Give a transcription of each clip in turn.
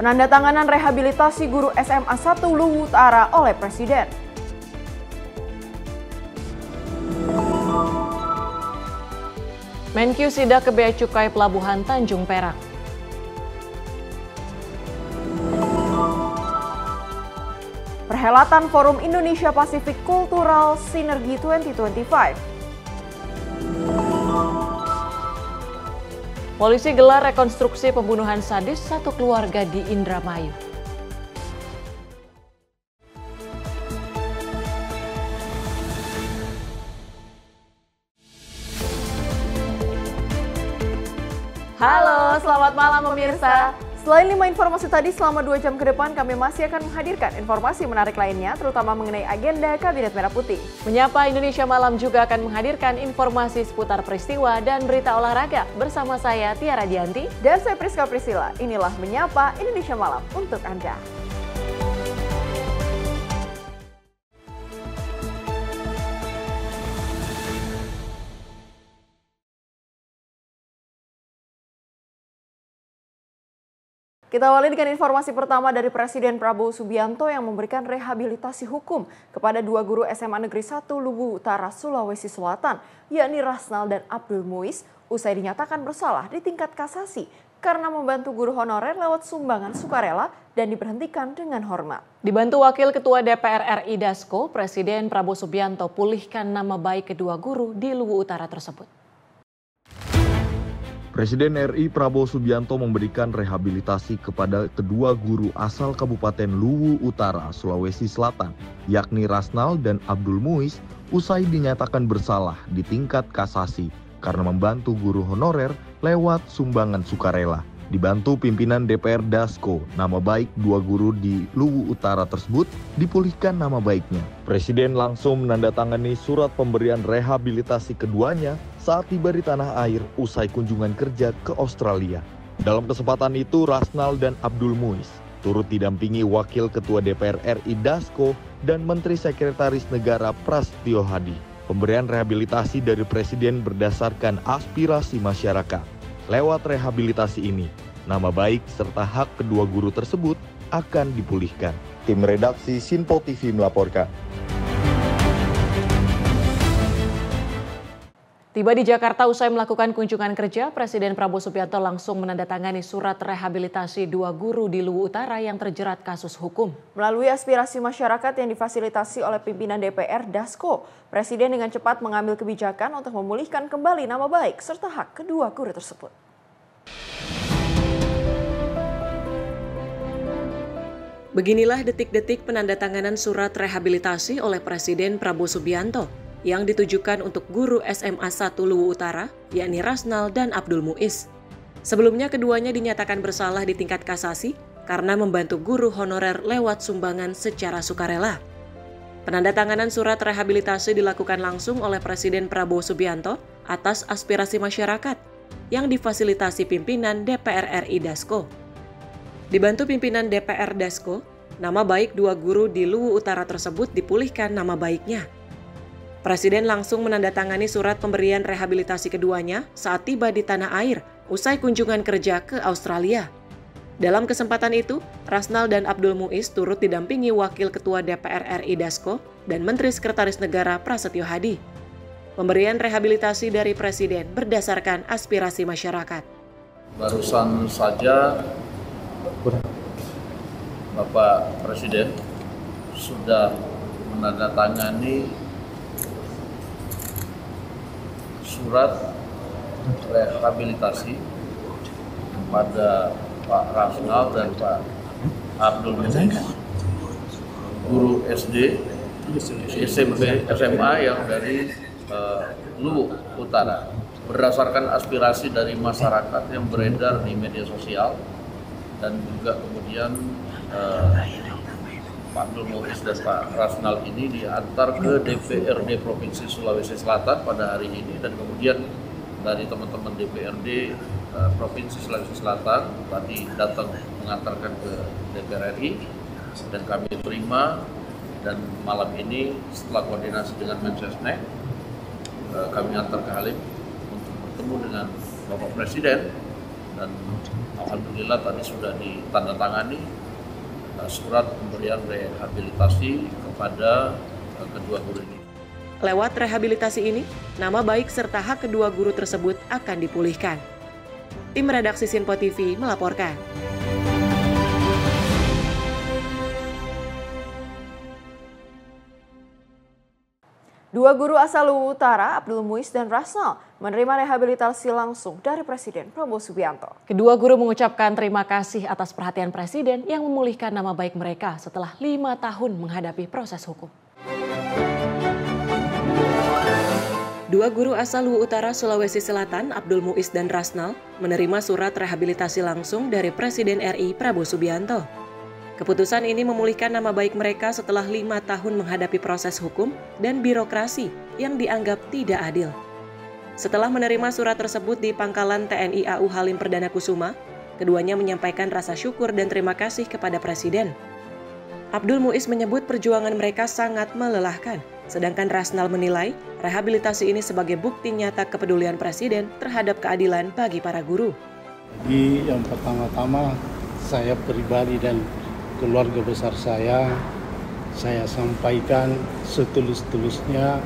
Penandatanganan rehabilitasi guru SMA 1 Luwu Utara oleh Presiden. Menkyu sidak ke Bea Cukai Pelabuhan Tanjung Perak. Perhelatan Forum Indonesia Pasifik Cultural Synergy 2025. Polisi gelar rekonstruksi pembunuhan sadis satu keluarga di Indramayu. Halo, selamat malam pemirsa. Selain 5 informasi tadi, selama 2 jam ke depan kami masih akan menghadirkan informasi menarik lainnya, terutama mengenai agenda Kabinet Merah Putih. Menyapa Indonesia Malam juga akan menghadirkan informasi seputar peristiwa dan berita olahraga. Bersama saya Tiara Dianti dan saya Priska Priscilla. Inilah Menyapa Indonesia Malam untuk Anda. Kita awali dengan informasi pertama dari Presiden Prabowo Subianto yang memberikan rehabilitasi hukum kepada 2 guru SMA Negeri 1 Luwu Utara, Sulawesi Selatan, yakni Rasnal dan Abdul Muiz, usai dinyatakan bersalah di tingkat kasasi karena membantu guru honorer lewat sumbangan sukarela dan diberhentikan dengan hormat. Dibantu Wakil Ketua DPR RI Dasko, Presiden Prabowo Subianto pulihkan nama baik kedua guru di Luwu Utara tersebut. Presiden RI Prabowo Subianto memberikan rehabilitasi kepada kedua guru asal Kabupaten Luwu Utara, Sulawesi Selatan, yakni Rasnal dan Abdul Muiz, usai dinyatakan bersalah di tingkat kasasi karena membantu guru honorer lewat sumbangan sukarela. Dibantu pimpinan DPR Dasko, nama baik 2 guru di Luwu Utara tersebut dipulihkan nama baiknya. Presiden langsung menandatangani surat pemberian rehabilitasi keduanya saat tiba di tanah air usai kunjungan kerja ke Australia. Dalam kesempatan itu, Rasnal dan Abdul Muiz turut didampingi Wakil Ketua DPR RI Dasko dan Menteri Sekretaris Negara Prasetyo Hadi. Pemberian rehabilitasi dari Presiden berdasarkan aspirasi masyarakat. Lewat rehabilitasi ini, nama baik serta hak kedua guru tersebut akan dipulihkan. Tim redaksi Sinpo TV melaporkan. Tiba di Jakarta usai melakukan kunjungan kerja, Presiden Prabowo Subianto langsung menandatangani surat rehabilitasi 2 guru di Luwu Utara yang terjerat kasus hukum. Melalui aspirasi masyarakat yang difasilitasi oleh pimpinan DPR Dasko, Presiden dengan cepat mengambil kebijakan untuk memulihkan kembali nama baik serta hak kedua guru tersebut. Beginilah detik-detik penandatanganan surat rehabilitasi oleh Presiden Prabowo Subianto yang ditujukan untuk guru SMA 1 Luwu Utara, yakni Rasnal dan Abdul Muiz. Sebelumnya keduanya dinyatakan bersalah di tingkat kasasi karena membantu guru honorer lewat sumbangan secara sukarela. Penandatanganan surat rehabilitasi dilakukan langsung oleh Presiden Prabowo Subianto atas aspirasi masyarakat yang difasilitasi pimpinan DPR RI Dasko. Dibantu pimpinan DPR Dasko, nama baik 2 guru di Luwu Utara tersebut dipulihkan nama baiknya. Presiden langsung menandatangani surat pemberian rehabilitasi keduanya saat tiba di tanah air usai kunjungan kerja ke Australia. Dalam kesempatan itu, Rasnal dan Abdul Muiz turut didampingi Wakil Ketua DPR RI Dasko dan Menteri Sekretaris Negara Prasetyo Hadi. Pemberian rehabilitasi dari Presiden berdasarkan aspirasi masyarakat. Barusan saja Bapak Presiden sudah menandatangani surat rehabilitasi kepada Pak Rasnal dan Pak Abdul Muiz, guru SD, SMP, SMA yang dari Luwu Utara. Berdasarkan aspirasi dari masyarakat yang beredar di media sosial dan juga kemudian Pak Abdul Muiz dan Pak Rasnal ini diantar ke DPRD Provinsi Sulawesi Selatan pada hari ini, dan kemudian dari teman-teman DPRD Provinsi Sulawesi Selatan tadi datang mengantarkan ke DPR RI dan kami terima, dan malam ini setelah koordinasi dengan Mensesnek kami antar ke Halim untuk bertemu dengan Bapak Presiden dan alhamdulillah tadi sudah ditandatangani surat pemberian rehabilitasi kepada kedua guru ini. Lewat rehabilitasi ini, nama baik serta hak kedua guru tersebut akan dipulihkan. Tim redaksi Sinpo TV melaporkan. Dua guru asal Luwu Utara, Abdul Muiz dan Rasnal, menerima rehabilitasi langsung dari Presiden Prabowo Subianto. Kedua guru mengucapkan terima kasih atas perhatian Presiden yang memulihkan nama baik mereka setelah 5 tahun menghadapi proses hukum. Dua guru asal Luwu Utara, Sulawesi Selatan, Abdul Muiz dan Rasnal, menerima surat rehabilitasi langsung dari Presiden RI Prabowo Subianto. Keputusan ini memulihkan nama baik mereka setelah 5 tahun menghadapi proses hukum dan birokrasi yang dianggap tidak adil. Setelah menerima surat tersebut di Pangkalan TNI AU Halim Perdana Kusuma, keduanya menyampaikan rasa syukur dan terima kasih kepada Presiden. Abdul Muiz menyebut perjuangan mereka sangat melelahkan, sedangkan Rasnal menilai rehabilitasi ini sebagai bukti nyata kepedulian Presiden terhadap keadilan bagi para guru. Jadi yang pertama-tama saya pribadi dan keluarga besar saya sampaikan setulus-tulusnya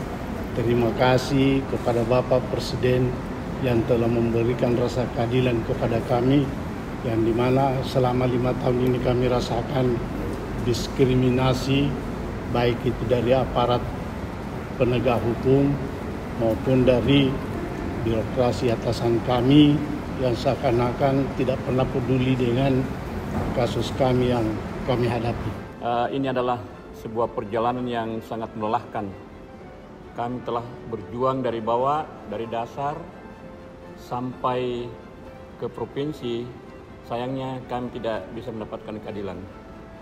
terima kasih kepada Bapak Presiden yang telah memberikan rasa keadilan kepada kami, yang dimana selama 5 tahun ini kami rasakan diskriminasi baik itu dari aparat penegak hukum maupun dari birokrasi atasan kami yang seakan-akan tidak pernah peduli dengan kasus kami yang kami hadapi. Ini adalah sebuah perjalanan yang sangat melelahkan. Kami telah berjuang dari bawah, dari dasar sampai ke provinsi. Sayangnya kami tidak bisa mendapatkan keadilan.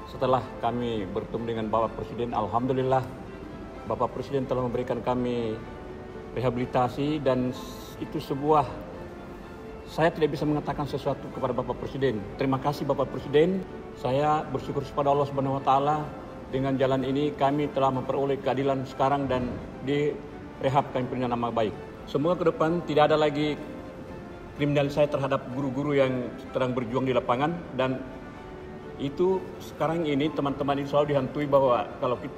Setelah kami bertemu dengan Bapak Presiden, alhamdulillah Bapak Presiden telah memberikan kami rehabilitasi, dan itu sebuah, saya tidak bisa mengatakan sesuatu kepada Bapak Presiden. Terima kasih Bapak Presiden. Saya bersyukur kepada Allah Subhanahu wa taala, dengan jalan ini kami telah memperoleh keadilan sekarang dan direhab, kami punya nama baik. Semoga ke depan tidak ada lagi kriminalisasi terhadap guru-guru yang sedang berjuang di lapangan, dan itu sekarang ini teman-teman ini selalu dihantui bahwa kalau kita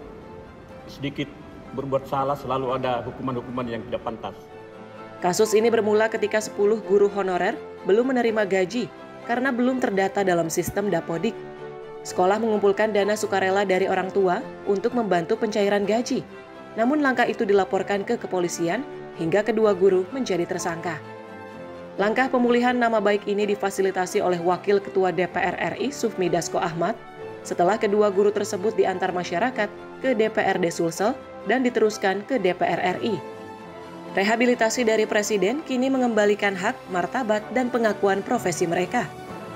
sedikit berbuat salah selalu ada hukuman-hukuman yang tidak pantas. Kasus ini bermula ketika 10 guru honorer belum menerima gaji karena belum terdata dalam sistem Dapodik. Sekolah mengumpulkan dana sukarela dari orang tua untuk membantu pencairan gaji. Namun langkah itu dilaporkan ke kepolisian hingga kedua guru menjadi tersangka. Langkah pemulihan nama baik ini difasilitasi oleh Wakil Ketua DPR RI Sufmi Dasko Ahmad setelah kedua guru tersebut diantar masyarakat ke DPRD Sulsel dan diteruskan ke DPR RI. Rehabilitasi dari Presiden kini mengembalikan hak, martabat, dan pengakuan profesi mereka,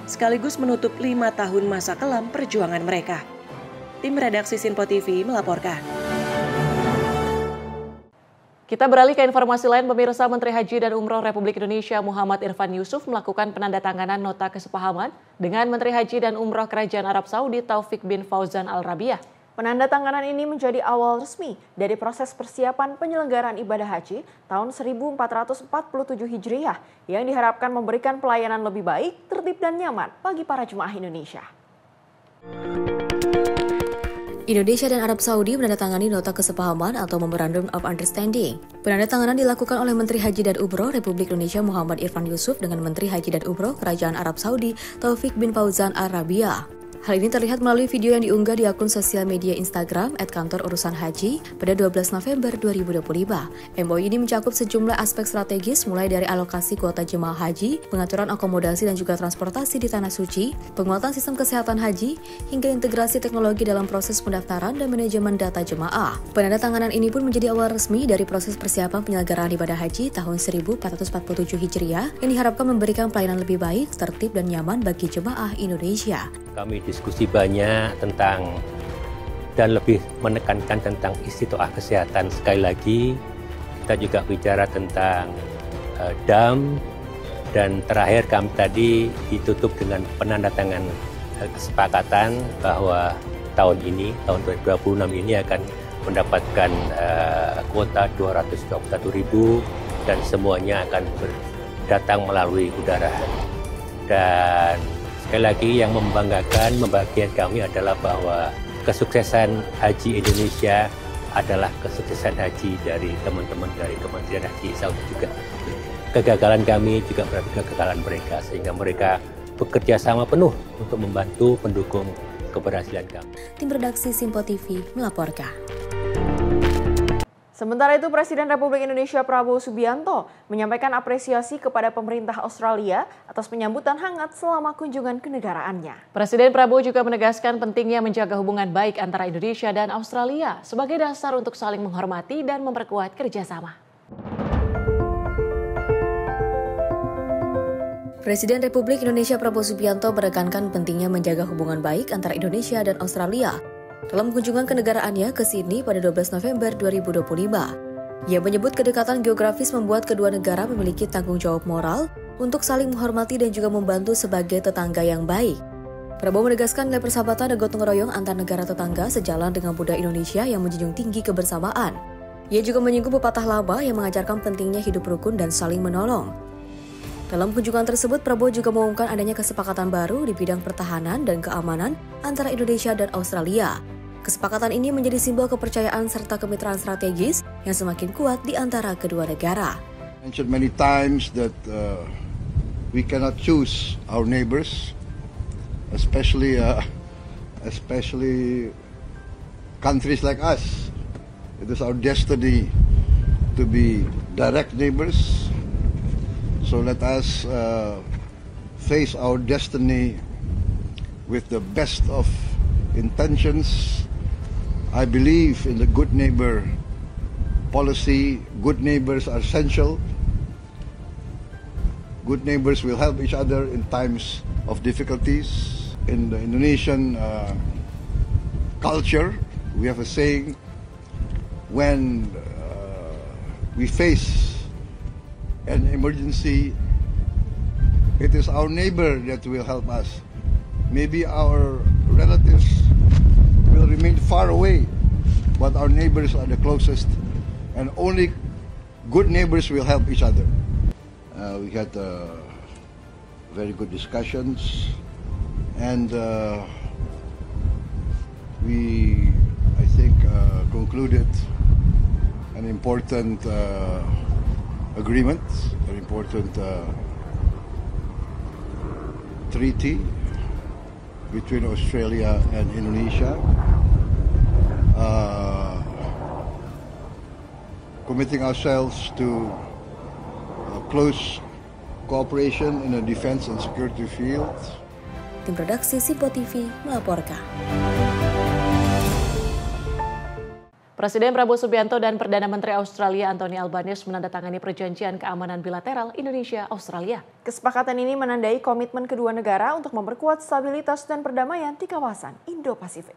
sekaligus menutup 5 tahun masa kelam perjuangan mereka. Tim redaksi Sinpo TV melaporkan. Kita beralih ke informasi lain, pemirsa. Menteri Haji dan Umroh Republik Indonesia Muhammad Irfan Yusuf melakukan penandatanganan nota kesepahaman dengan Menteri Haji dan Umroh Kerajaan Arab Saudi Taufik bin Fauzan Al Rabiah. Penandatanganan ini menjadi awal resmi dari proses persiapan penyelenggaraan ibadah haji tahun 1447 Hijriah yang diharapkan memberikan pelayanan lebih baik, tertib dan nyaman bagi para jemaah Indonesia. Indonesia dan Arab Saudi menandatangani nota kesepahaman atau Memorandum of Understanding. Penandatanganan dilakukan oleh Menteri Haji dan Umroh Republik Indonesia Muhammad Irfan Yusuf dengan Menteri Haji dan Umroh Kerajaan Arab Saudi Taufik bin Fauzan Al Rabiah. Hal ini terlihat melalui video yang diunggah di akun sosial media Instagram @kantor-urusan-haji pada 12 November 2025. MOU ini mencakup sejumlah aspek strategis mulai dari alokasi kuota jemaah haji, pengaturan akomodasi dan juga transportasi di Tanah Suci, penguatan sistem kesehatan haji, hingga integrasi teknologi dalam proses pendaftaran dan manajemen data jemaah. Penandatanganan ini pun menjadi awal resmi dari proses persiapan penyelenggaraan ibadah haji tahun 1447 Hijriah yang diharapkan memberikan pelayanan lebih baik, tertib dan nyaman bagi jemaah Indonesia. Kami diskusi banyak tentang dan lebih menekankan tentang istiqoah kesehatan. Sekali lagi kita juga bicara tentang dam, dan terakhir kami tadi ditutup dengan penandatangan kesepakatan bahwa tahun ini, tahun 2026 ini akan mendapatkan kuota 221.000 dan semuanya akan datang melalui udara. Dan sekali lagi yang membanggakan, membahagiakan kami adalah bahwa kesuksesan Haji Indonesia adalah kesuksesan haji dari teman-teman dari Kementerian Haji Saudi juga. Kegagalan kami juga berarti kegagalan mereka, sehingga mereka bekerja sama penuh untuk membantu pendukung keberhasilan kami. Tim redaksi Simpo TV melaporkan. Sementara itu, Presiden Republik Indonesia Prabowo Subianto menyampaikan apresiasi kepada pemerintah Australia atas penyambutan hangat selama kunjungan kenegaraannya. Presiden Prabowo juga menegaskan pentingnya menjaga hubungan baik antara Indonesia dan Australia sebagai dasar untuk saling menghormati dan memperkuat kerjasama. Presiden Republik Indonesia Prabowo Subianto menekankan pentingnya menjaga hubungan baik antara Indonesia dan Australia dalam kunjungan kenegaraannya ke Sydney pada 12 November 2025. Ia menyebut kedekatan geografis membuat kedua negara memiliki tanggung jawab moral untuk saling menghormati dan juga membantu sebagai tetangga yang baik. Prabowo menegaskan nilai persahabatan dan gotong royong antar negara tetangga sejalan dengan budaya Indonesia yang menjunjung tinggi kebersamaan. Ia juga menyinggung pepatah lama yang mengajarkan pentingnya hidup rukun dan saling menolong. Dalam kunjungan tersebut, Prabowo juga mengumumkan adanya kesepakatan baru di bidang pertahanan dan keamanan antara Indonesia dan Australia. Kesepakatan ini menjadi simbol kepercayaan serta kemitraan strategis yang semakin kuat di antara kedua negara. Mentioned many times that we cannot choose our neighbors, especially countries like us. It is our destiny to be direct neighbors. So let us face our destiny with the best of intentions. I believe in the good neighbor policy. Good neighbors are essential. Good neighbors will help each other in times of difficulties. In the Indonesian culture, we have a saying, when we face an emergency, it is our neighbor that will help us. Maybe our relatives will remain far away, but our neighbors are the closest, and only good neighbors will help each other. We had very good discussions, and we, I think, concluded an important agreement, an important treaty between Australia and Indonesia, committing ourselves to close cooperation in the defense and security field. Tim redaksi Simpo TV melaporkan. Presiden Prabowo Subianto dan Perdana Menteri Australia Anthony Albanese menandatangani perjanjian keamanan bilateral Indonesia-Australia. Kesepakatan ini menandai komitmen kedua negara untuk memperkuat stabilitas dan perdamaian di kawasan Indo-Pasifik.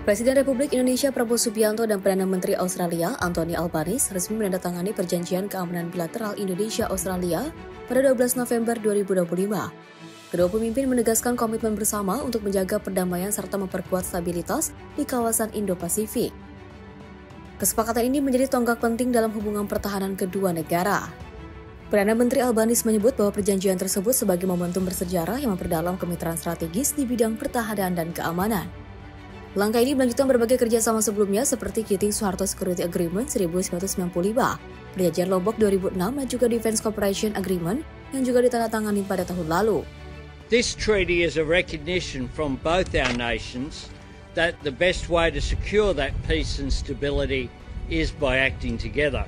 Presiden Republik Indonesia Prabowo Subianto dan Perdana Menteri Australia Anthony Albanese resmi menandatangani perjanjian keamanan bilateral Indonesia-Australia pada 12 November 2025. Kedua pemimpin menegaskan komitmen bersama untuk menjaga perdamaian serta memperkuat stabilitas di kawasan Indo-Pasifik. Kesepakatan ini menjadi tonggak penting dalam hubungan pertahanan kedua negara. Perdana Menteri Albanese menyebut bahwa perjanjian tersebut sebagai momentum bersejarah yang memperdalam kemitraan strategis di bidang pertahanan dan keamanan. Langkah ini melanjutkan berbagai kerjasama sebelumnya seperti Keating Soeharto Security Agreement 1995, Perjanjian Lombok 2006, dan juga Defense Cooperation Agreement yang juga ditandatangani pada tahun lalu. This treaty is a recognition from both our nations that the best way to secure that peace and stability is by acting together.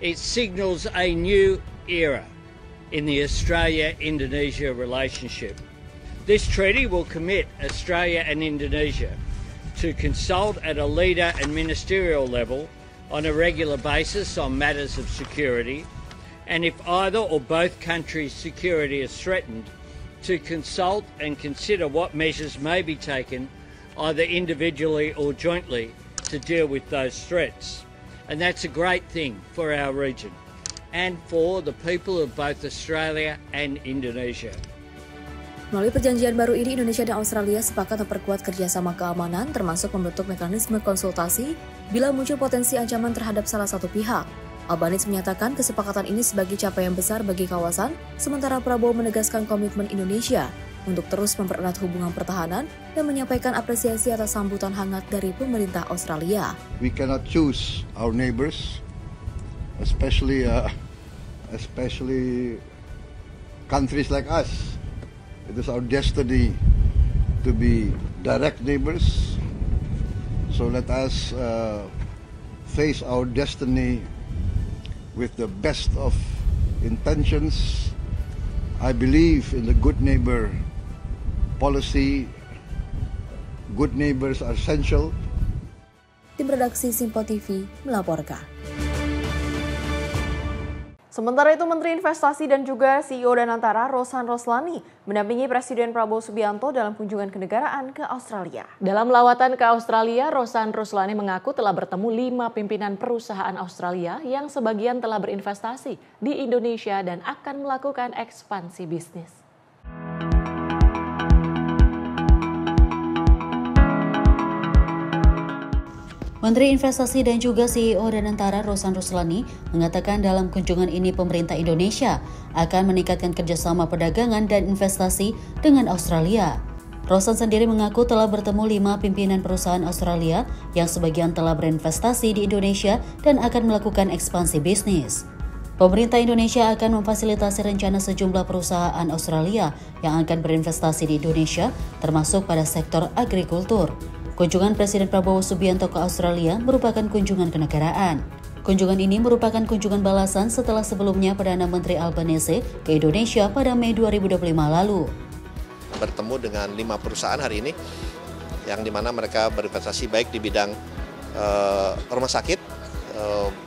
It signals a new era in the Australia-Indonesia relationship. This treaty will commit Australia and Indonesia to consult at a leader and ministerial level on a regular basis on matters of security, and if either or both countries' security is threatened, to consult and consider what measures may be taken either individually or jointly to deal with those threats. And that's a great thing for our region and for the people of both Australia and Indonesia. Melalui perjanjian baru ini, Indonesia dan Australia sepakat memperkuat kerjasama keamanan, termasuk membentuk mekanisme konsultasi bila muncul potensi ancaman terhadap salah satu pihak. Albanese menyatakan kesepakatan ini sebagai capaian besar bagi kawasan, sementara Prabowo menegaskan komitmen Indonesia untuk terus mempererat hubungan pertahanan dan menyampaikan apresiasi atas sambutan hangat dari pemerintah Australia. We cannot choose our neighbors, especially countries like us. It is our destiny to be direct neighbors. So let us face our destiny with the best of intentions. I believe in the good neighbor policy. Good neighbors are essential. Tim redaksi Simpo TV melaporkan. Sementara itu, Menteri Investasi dan juga CEO Danantara Rosan Roslani mendampingi Presiden Prabowo Subianto dalam kunjungan kenegaraan ke Australia. Dalam lawatan ke Australia, Rosan Roslani mengaku telah bertemu 5 pimpinan perusahaan Australia yang sebagian telah berinvestasi di Indonesia dan akan melakukan ekspansi bisnis. Menteri Investasi dan juga CEO Danantara Rosan Roslani mengatakan dalam kunjungan ini pemerintah Indonesia akan meningkatkan kerjasama perdagangan dan investasi dengan Australia. Rosan sendiri mengaku telah bertemu 5 pimpinan perusahaan Australia yang sebagian telah berinvestasi di Indonesia dan akan melakukan ekspansi bisnis. Pemerintah Indonesia akan memfasilitasi rencana sejumlah perusahaan Australia yang akan berinvestasi di Indonesia, termasuk pada sektor agrikultur. Kunjungan Presiden Prabowo Subianto ke Australia merupakan kunjungan kenegaraan. Kunjungan ini merupakan kunjungan balasan setelah sebelumnya Perdana Menteri Albanese ke Indonesia pada Mei 2025 lalu. Bertemu dengan 5 perusahaan hari ini, yang dimana mereka berinvestasi baik di bidang rumah sakit,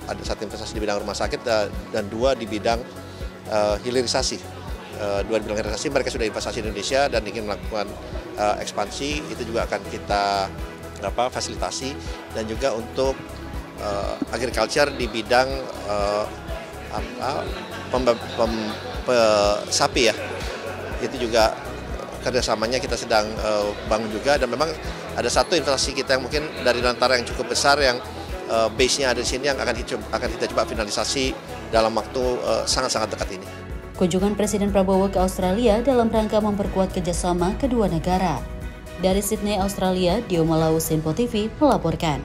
ada 1 investasi di bidang rumah sakit dan 2 di bidang hilirisasi. 2 di bidang hilirisasi mereka sudah investasi di Indonesia dan ingin melakukan ekspansi, itu juga akan kita fasilitasi, dan juga untuk agriculture di bidang sapi ya, itu juga kerjasamanya kita sedang bangun juga, dan memang ada 1 investasi kita yang mungkin dari antara yang cukup besar yang base-nya ada di sini yang akan kita coba finalisasi dalam waktu sangat-sangat dekat ini. Kunjungan Presiden Prabowo ke Australia dalam rangka memperkuat kerjasama kedua negara. Dari Sydney, Australia, Dio Malau, Simpo TV melaporkan.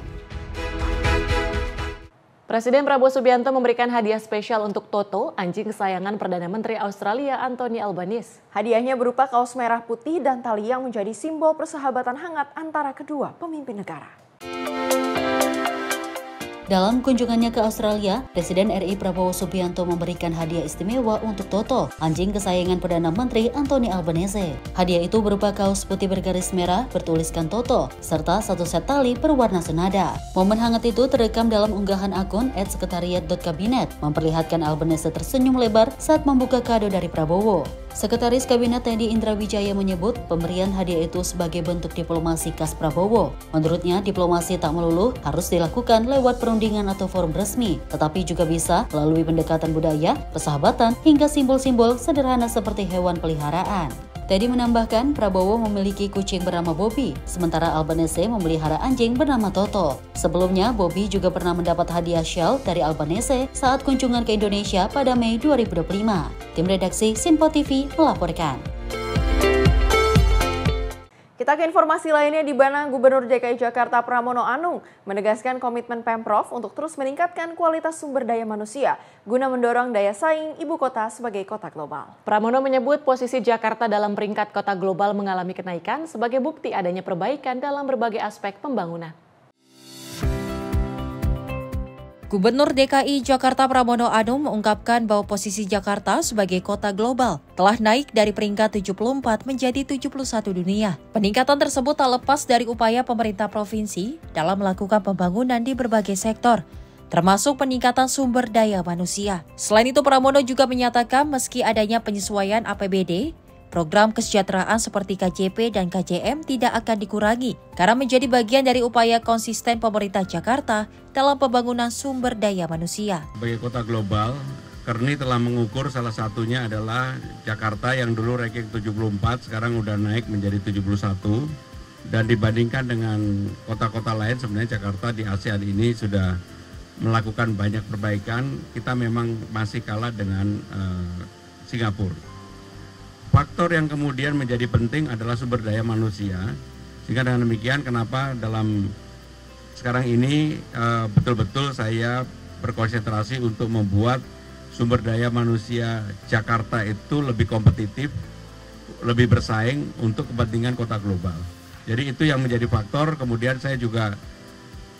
Presiden Prabowo Subianto memberikan hadiah spesial untuk Toto, anjing kesayangan Perdana Menteri Australia Anthony Albanese. Hadiahnya berupa kaos merah putih dan tali yang menjadi simbol persahabatan hangat antara kedua pemimpin negara. Dalam kunjungannya ke Australia, Presiden RI Prabowo Subianto memberikan hadiah istimewa untuk Toto, anjing kesayangan Perdana Menteri Anthony Albanese. Hadiah itu berupa kaos putih bergaris merah bertuliskan Toto, serta 1 set tali berwarna senada. Momen hangat itu terekam dalam unggahan akun @sekretariat.kabinet, memperlihatkan Albanese tersenyum lebar saat membuka kado dari Prabowo. Sekretaris Kabinet Teddy Indra Wijaya menyebut pemberian hadiah itu sebagai bentuk diplomasi khas Prabowo. Menurutnya, diplomasi tak melulu harus dilakukan lewat perundingan atau forum resmi, tetapi juga bisa melalui pendekatan budaya, persahabatan, hingga simbol-simbol sederhana seperti hewan peliharaan. Teddy menambahkan Prabowo memiliki kucing bernama Bobby, sementara Albanese memelihara anjing bernama Toto. Sebelumnya, Bobby juga pernah mendapat hadiah shell dari Albanese saat kunjungan ke Indonesia pada Mei 2025. Tim redaksi Simpo TV melaporkan. Kita ke informasi lainnya, di mana Gubernur DKI Jakarta Pramono Anung menegaskan komitmen Pemprov untuk terus meningkatkan kualitas sumber daya manusia guna mendorong daya saing ibu kota sebagai kota global. Pramono menyebut posisi Jakarta dalam peringkat kota global mengalami kenaikan sebagai bukti adanya perbaikan dalam berbagai aspek pembangunan. Gubernur DKI Jakarta Pramono Anung mengungkapkan bahwa posisi Jakarta sebagai kota global telah naik dari peringkat 74 menjadi 71 dunia. Peningkatan tersebut tak lepas dari upaya pemerintah provinsi dalam melakukan pembangunan di berbagai sektor, termasuk peningkatan sumber daya manusia. Selain itu, Pramono juga menyatakan meski adanya penyesuaian APBD, program kesejahteraan seperti KJP dan KJM tidak akan dikurangi karena menjadi bagian dari upaya konsisten pemerintah Jakarta dalam pembangunan sumber daya manusia. Sebagai kota global, Kerni telah mengukur salah satunya adalah Jakarta yang dulu ranking 74, sekarang udah naik menjadi 71. Dan dibandingkan dengan kota-kota lain, sebenarnya Jakarta di ASEAN ini sudah melakukan banyak perbaikan, kita memang masih kalah dengan Singapura. Faktor yang kemudian menjadi penting adalah sumber daya manusia, sehingga dengan demikian kenapa dalam sekarang ini betul-betul saya berkonsentrasi untuk membuat sumber daya manusia Jakarta itu lebih kompetitif, lebih bersaing untuk kepentingan kota global. Jadi itu yang menjadi faktor. Kemudian saya juga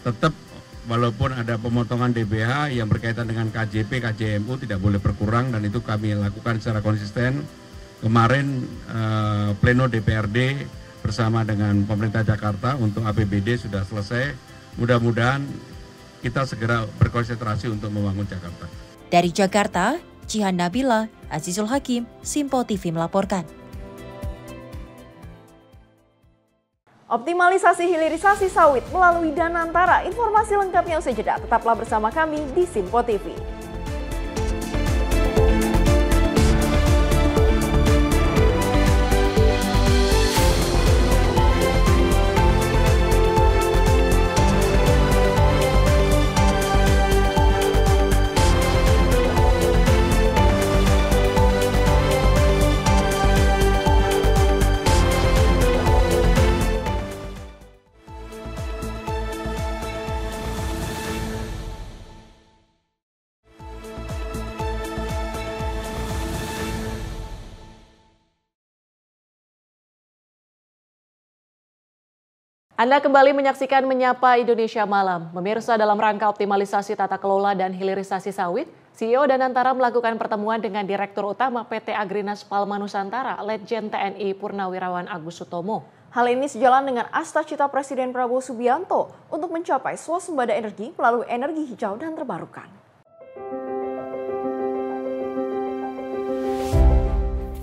tetap, walaupun ada pemotongan DBH yang berkaitan dengan KJP, KJMU tidak boleh berkurang, dan itu kami lakukan secara konsisten. Kemarin pleno DPRD bersama dengan pemerintah Jakarta untuk APBD sudah selesai. Mudah-mudahan kita segera berkonsentrasi untuk membangun Jakarta. Dari Jakarta, Jihan Nabila, Azizul Hakim, Simpo TV melaporkan. Optimalisasi hilirisasi sawit melalui Danantara. Informasi lengkapnya usai jeda. Tetaplah bersama kami di Simpo TV. Anda kembali menyaksikan Menyapa Indonesia Malam. Pemirsa, dalam rangka optimalisasi tata kelola dan hilirisasi sawit, CEO Danantara melakukan pertemuan dengan Direktur Utama PT Agrinas Palma Nusantara, Letjen TNI Purnawirawan Agus Sutomo. Hal ini sejalan dengan asta-cita Presiden Prabowo Subianto untuk mencapai swasembada energi melalui energi hijau dan terbarukan.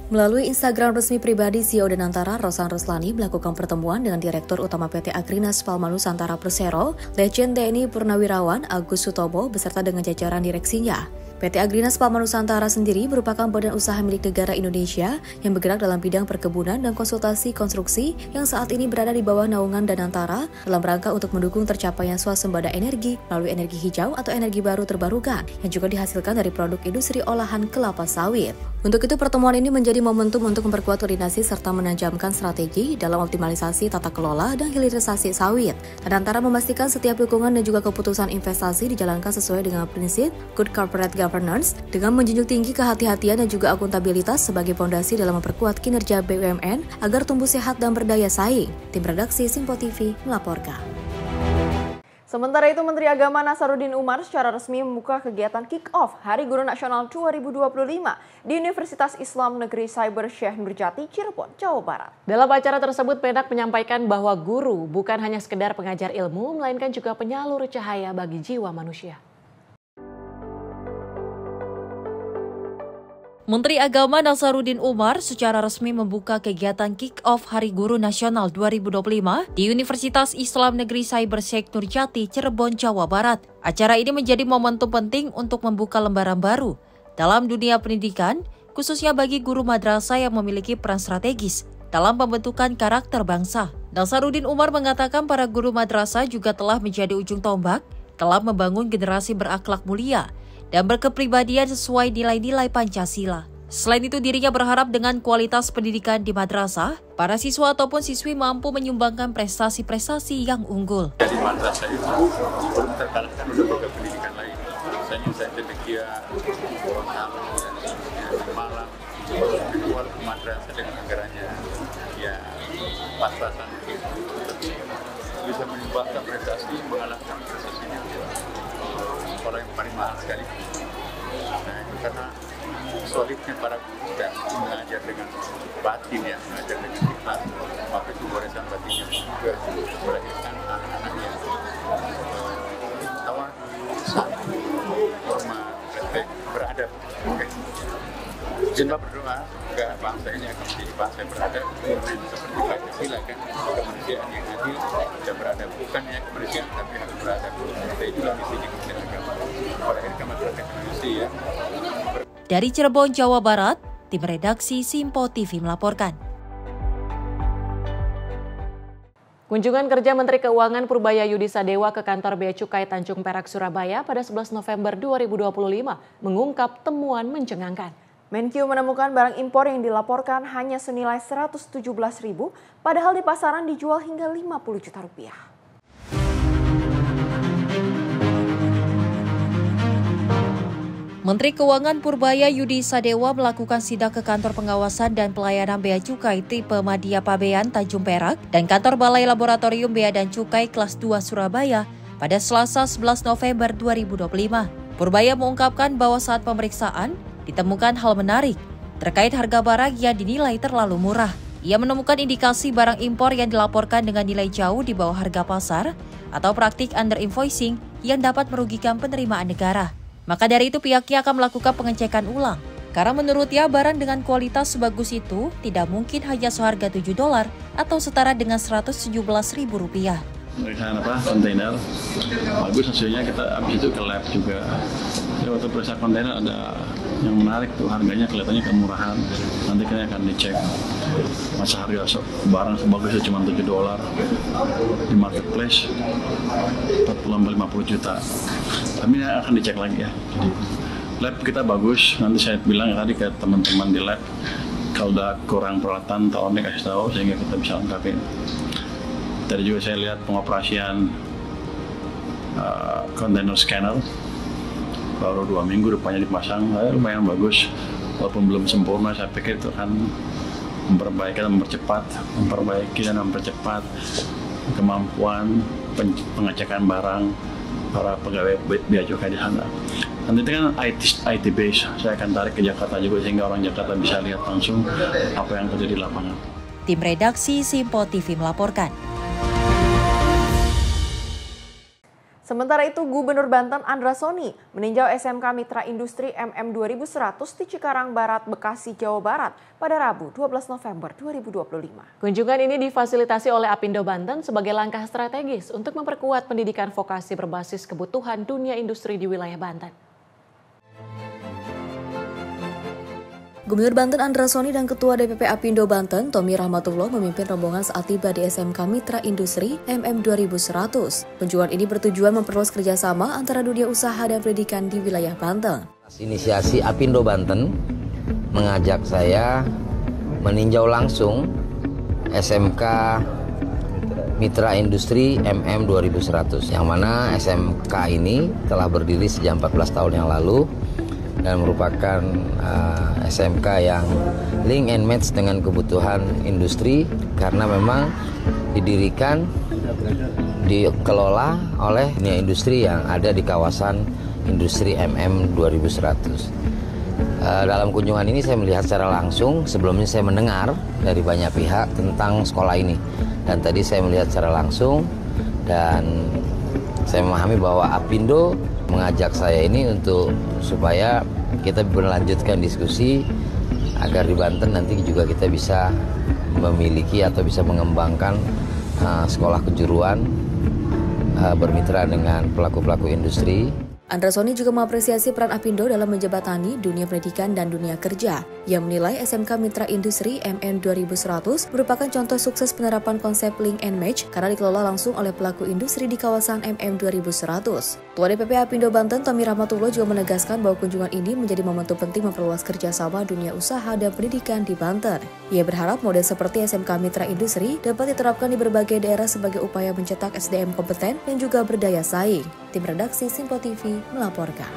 Melalui Instagram resmi pribadi, CEO Danantara, Rosan Roslani, melakukan pertemuan dengan Direktur Utama PT Agrinas Palma Nusantara Persero, Letjen TNI Purnawirawan Agus Sutomo, beserta dengan jajaran direksinya. PT Agrinas Palma Nusantara sendiri merupakan badan usaha milik negara Indonesia yang bergerak dalam bidang perkebunan dan konsultasi konstruksi yang saat ini berada di bawah naungan Danantara dalam rangka untuk mendukung tercapainya swasembada energi melalui energi hijau atau energi baru terbarukan yang juga dihasilkan dari produk industri olahan kelapa sawit. Untuk itu, pertemuan ini menjadi momentum untuk memperkuat koordinasi serta menajamkan strategi dalam optimalisasi tata kelola dan hilirisasi sawit. Danantara memastikan setiap dukungan dan juga keputusan investasi dijalankan sesuai dengan prinsip Good Corporate Governance dengan menjunjung tinggi kehati-hatian dan juga akuntabilitas sebagai fondasi dalam memperkuat kinerja BUMN agar tumbuh sehat dan berdaya saing. Tim redaksi Simpo TV melaporkan. Sementara itu, Menteri Agama Nasaruddin Umar secara resmi membuka kegiatan kick-off Hari Guru Nasional 2025 di Universitas Islam Negeri Cyber Syekh Nurjati, Cirebon, Jawa Barat. Dalam acara tersebut, Mendak menyampaikan bahwa guru bukan hanya sekedar pengajar ilmu, melainkan juga penyalur cahaya bagi jiwa manusia. Menteri Agama Nasaruddin Umar secara resmi membuka kegiatan kick-off Hari Guru Nasional 2025 di Universitas Islam Negeri Cyber Syekh Nurjati, Cirebon, Jawa Barat. Acara ini menjadi momentum penting untuk membuka lembaran baru dalam dunia pendidikan, khususnya bagi guru madrasah yang memiliki peran strategis dalam pembentukan karakter bangsa. Nasaruddin Umar mengatakan para guru madrasah juga telah menjadi ujung tombak dalam membangun generasi berakhlak mulia dan berkepribadian sesuai nilai-nilai Pancasila. Selain itu, dirinya berharap dengan kualitas pendidikan di madrasah, para siswa ataupun siswi mampu menyumbangkan prestasi-prestasi yang unggul. Jadi madrasah itu belum terkalahkan lembaga pendidikan lain. Misalnya saya Cendekia, Gorontalo, dan Malang, keluar ke madrasah dengan anggarannya ya pas-pasan gitu. Bisa menyumbangkan prestasi, mengalahkan prestasinya. Orang yang paling mahal sekali. Nah, itu karena solidnya para guru dan mengajar dengan batin ya, mengajar dengan ikhlas, maka itu warisan batinnya juga melahirkan anak-anak yang tawar, hormat, respek, beradab. Kita berdoa ke bangsa ini akan menjadi bangsa yang beradab, seperti Pancasila kan, kemanusiaan yang adil dan beradab, bukan hanya kemanusiaan tapi harus beradab. Dan itulah misi di Kementerian Agama, melahirkan masyarakat Indonesia. Dari Cirebon, Jawa Barat, tim redaksi Simpo TV melaporkan. Kunjungan kerja Menteri Keuangan Purbaya Yudi Sadewa ke kantor Bea Cukai Tanjung Perak, Surabaya pada 11 November 2025 mengungkap temuan mencengangkan. Menkyu menemukan barang impor yang dilaporkan hanya senilai 117.000, padahal di pasaran dijual hingga 50 juta rupiah. Menteri Keuangan Purbaya Yudi Sadewa melakukan sidak ke kantor pengawasan dan pelayanan Bea Cukai tipe Madya Pabean Tanjung Perak dan kantor Balai Laboratorium Bea dan Cukai kelas 2 Surabaya pada Selasa 11 November 2025. Purbaya mengungkapkan bahwa saat pemeriksaan ditemukan hal menarik terkait harga barang yang dinilai terlalu murah. Ia menemukan indikasi barang impor yang dilaporkan dengan nilai jauh di bawah harga pasar atau praktik under invoicing yang dapat merugikan penerimaan negara. Maka dari itu pihaknya akan melakukan pengecekan ulang. Karena menurutnya barang dengan kualitas sebagus itu tidak mungkin hanya seharga $7 atau setara dengan Rp117.000. Pemeriksaan kontainer bagus hasilnya, kita habis itu ke lab juga. Jadi waktu periksa kontainer ada yang menarik tuh, harganya kelihatannya kemurahan. Nanti kita akan dicek masa harga barang sebagus itu cuma $7 di marketplace 40-50 juta. Tapi ini akan dicek lagi ya. Jadi lab kita bagus. Nanti saya bilang tadi ke teman-teman di lab kalau udah kurang peralatan tolong dikasih tahu sehingga kita bisa lengkapin. Tadi juga saya lihat pengoperasian container scanner baru 2 minggu depannya dipasang, lumayan bagus. Walaupun belum sempurna, saya pikir itu akan memperbaiki dan mempercepat kemampuan pengecekan barang para pegawai Bea Cukai di sana. Nanti itu kan IT base, saya akan tarik ke Jakarta juga sehingga orang Jakarta bisa lihat langsung apa yang terjadi di lapangan. Tim redaksi Simpo TV melaporkan. Sementara itu, Gubernur Banten Andra Soni meninjau SMK Mitra Industri MM 2100 di Cikarang Barat, Bekasi, Jawa Barat pada Rabu 12 November 2025. Kunjungan ini difasilitasi oleh Apindo Banten sebagai langkah strategis untuk memperkuat pendidikan vokasi berbasis kebutuhan dunia industri di wilayah Banten. Gubernur Banten Andra Soni dan Ketua DPP Apindo Banten Tommy Rahmatullah memimpin rombongan saat tiba di SMK Mitra Industri MM 2100. Kunjungan ini bertujuan memperluas kerjasama antara dunia usaha dan pendidikan di wilayah Banten. Inisiasi Apindo Banten mengajak saya meninjau langsung SMK Mitra Industri MM 2100, yang mana SMK ini telah berdiri sejak 14 tahun yang lalu dan merupakan SMK yang link and match dengan kebutuhan industri karena memang didirikan, dikelola oleh dunia industri yang ada di kawasan industri MM 2100. Dalam kunjungan ini saya melihat secara langsung, sebelumnya saya mendengar dari banyak pihak tentang sekolah ini. Dan tadi saya melihat secara langsung dan saya memahami bahwa Apindo mengajak saya ini untuk supaya kita berlanjutkan diskusi agar di Banten nanti juga kita bisa memiliki atau bisa mengembangkan sekolah kejuruan bermitra dengan pelaku-pelaku industri. Andra Soni juga mengapresiasi peran Apindo dalam menjembatani dunia pendidikan dan dunia kerja. Ia menilai SMK Mitra Industri MM 2100 merupakan contoh sukses penerapan konsep link and match karena dikelola langsung oleh pelaku industri di kawasan MM 2100. Ketua DPP Apindo Banten Tommy Rahmatullah juga menegaskan bahwa kunjungan ini menjadi momentum penting memperluas kerjasama dunia usaha dan pendidikan di Banten. Ia berharap model seperti SMK Mitra Industri dapat diterapkan di berbagai daerah sebagai upaya mencetak SDM kompeten dan juga berdaya saing. Tim redaksi Simpo TV melaporkan.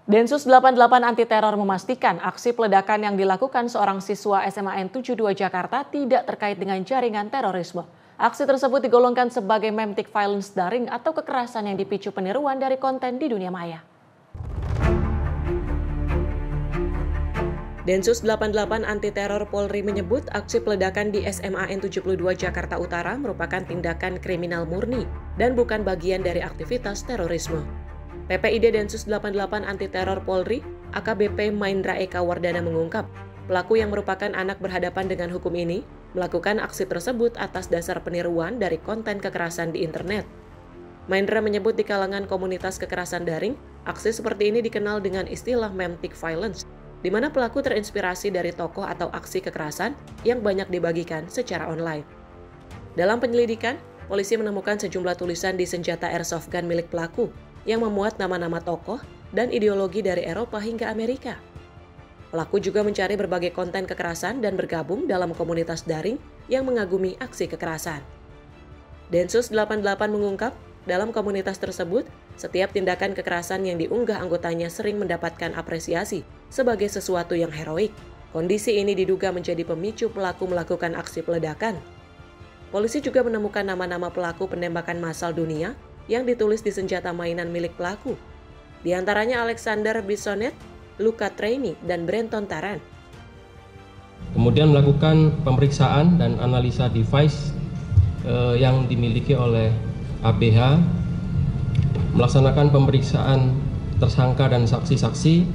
Densus 88 anti teror memastikan aksi peledakan yang dilakukan seorang siswa SMA N72 Jakarta tidak terkait dengan jaringan terorisme. Aksi tersebut digolongkan sebagai memtic violence daring atau kekerasan yang dipicu peniruan dari konten di dunia maya. Densus 88 anti teror Polri menyebut aksi peledakan di SMA N72 Jakarta Utara merupakan tindakan kriminal murni dan bukan bagian dari aktivitas terorisme. PPID Densus 88 anti teror Polri, AKBP Maindra Eka Wardana mengungkap, pelaku yang merupakan anak berhadapan dengan hukum ini melakukan aksi tersebut atas dasar peniruan dari konten kekerasan di internet. Maindra menyebut di kalangan komunitas kekerasan daring, aksi seperti ini dikenal dengan istilah memtic violence, di mana pelaku terinspirasi dari tokoh atau aksi kekerasan yang banyak dibagikan secara online. Dalam penyelidikan, polisi menemukan sejumlah tulisan di senjata airsoft gun milik pelaku yang memuat nama-nama tokoh dan ideologi dari Eropa hingga Amerika. Pelaku juga mencari berbagai konten kekerasan dan bergabung dalam komunitas daring yang mengagumi aksi kekerasan. Densus 88 mengungkap, dalam komunitas tersebut, setiap tindakan kekerasan yang diunggah anggotanya sering mendapatkan apresiasi sebagai sesuatu yang heroik. Kondisi ini diduga menjadi pemicu pelaku melakukan aksi peledakan. Polisi juga menemukan nama-nama pelaku penembakan massal dunia yang ditulis di senjata mainan milik pelaku. Di antaranya Alexander Bissonnet, Luca Traini, dan Brenton Tarrant. Kemudian melakukan pemeriksaan dan analisa device yang dimiliki oleh ABH, melaksanakan pemeriksaan tersangka dan saksi-saksi,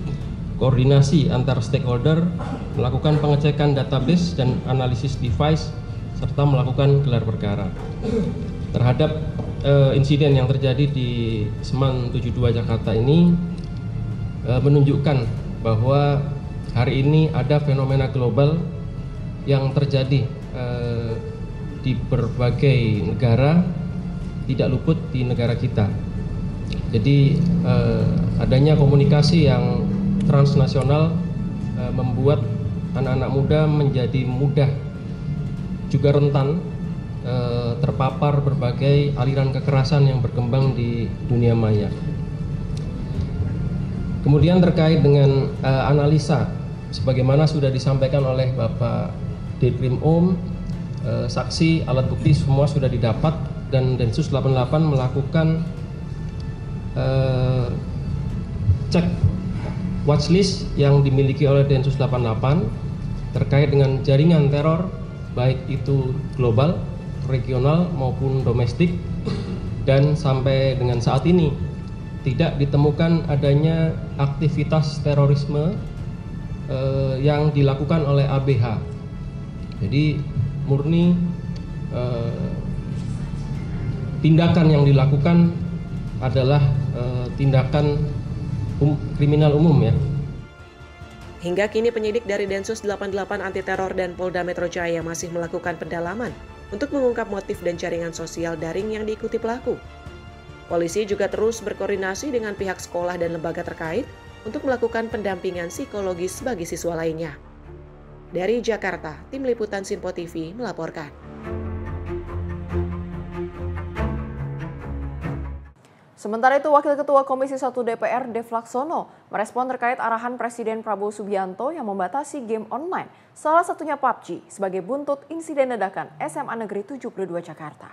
koordinasi antar stakeholder, melakukan pengecekan database dan analisis device, serta melakukan gelar perkara. Terhadap insiden yang terjadi di Seman 72 Jakarta ini menunjukkan bahwa hari ini ada fenomena global yang terjadi di berbagai negara, tidak luput di negara kita. Jadi adanya komunikasi yang transnasional membuat anak-anak muda menjadi mudah juga rentan terpapar berbagai aliran kekerasan yang berkembang di dunia maya. Kemudian terkait dengan analisa, sebagaimana sudah disampaikan oleh Bapak Ditkrim saksi, alat bukti semua sudah didapat dan Densus 88 melakukan cek watchlist yang dimiliki oleh Densus 88 terkait dengan jaringan teror, baik itu global, regional maupun domestik, dan sampai dengan saat ini tidak ditemukan adanya aktivitas terorisme yang dilakukan oleh ABH. Jadi murni tindakan yang dilakukan adalah tindakan kriminal umum ya. Hingga kini penyidik dari Densus 88 Anti Teror dan Polda Metro Jaya masih melakukan pendalaman untuk mengungkap motif dan jaringan sosial daring yang diikuti pelaku. Polisi juga terus berkoordinasi dengan pihak sekolah dan lembaga terkait untuk melakukan pendampingan psikologis bagi siswa lainnya. Dari Jakarta, Tim Liputan Simpo TV melaporkan. Sementara itu, Wakil Ketua Komisi 1 DPR Dev Laksono merespon terkait arahan Presiden Prabowo Subianto yang membatasi game online, salah satunya PUBG, sebagai buntut insiden ledakan SMA Negeri 72 Jakarta.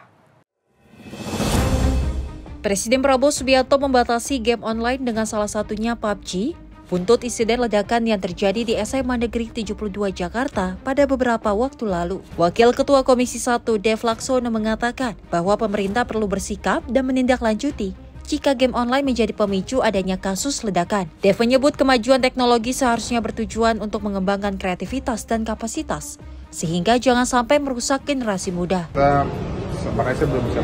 Presiden Prabowo Subianto membatasi game online dengan salah satunya PUBG, buntut insiden ledakan yang terjadi di SMA Negeri 72 Jakarta pada beberapa waktu lalu. Wakil Ketua Komisi 1 Dev Laksono mengatakan bahwa pemerintah perlu bersikap dan menindaklanjuti jika game online menjadi pemicu adanya kasus ledakan. Dev menyebut kemajuan teknologi seharusnya bertujuan untuk mengembangkan kreativitas dan kapasitas, sehingga jangan sampai merusak generasi muda. Makanya saya belum bisa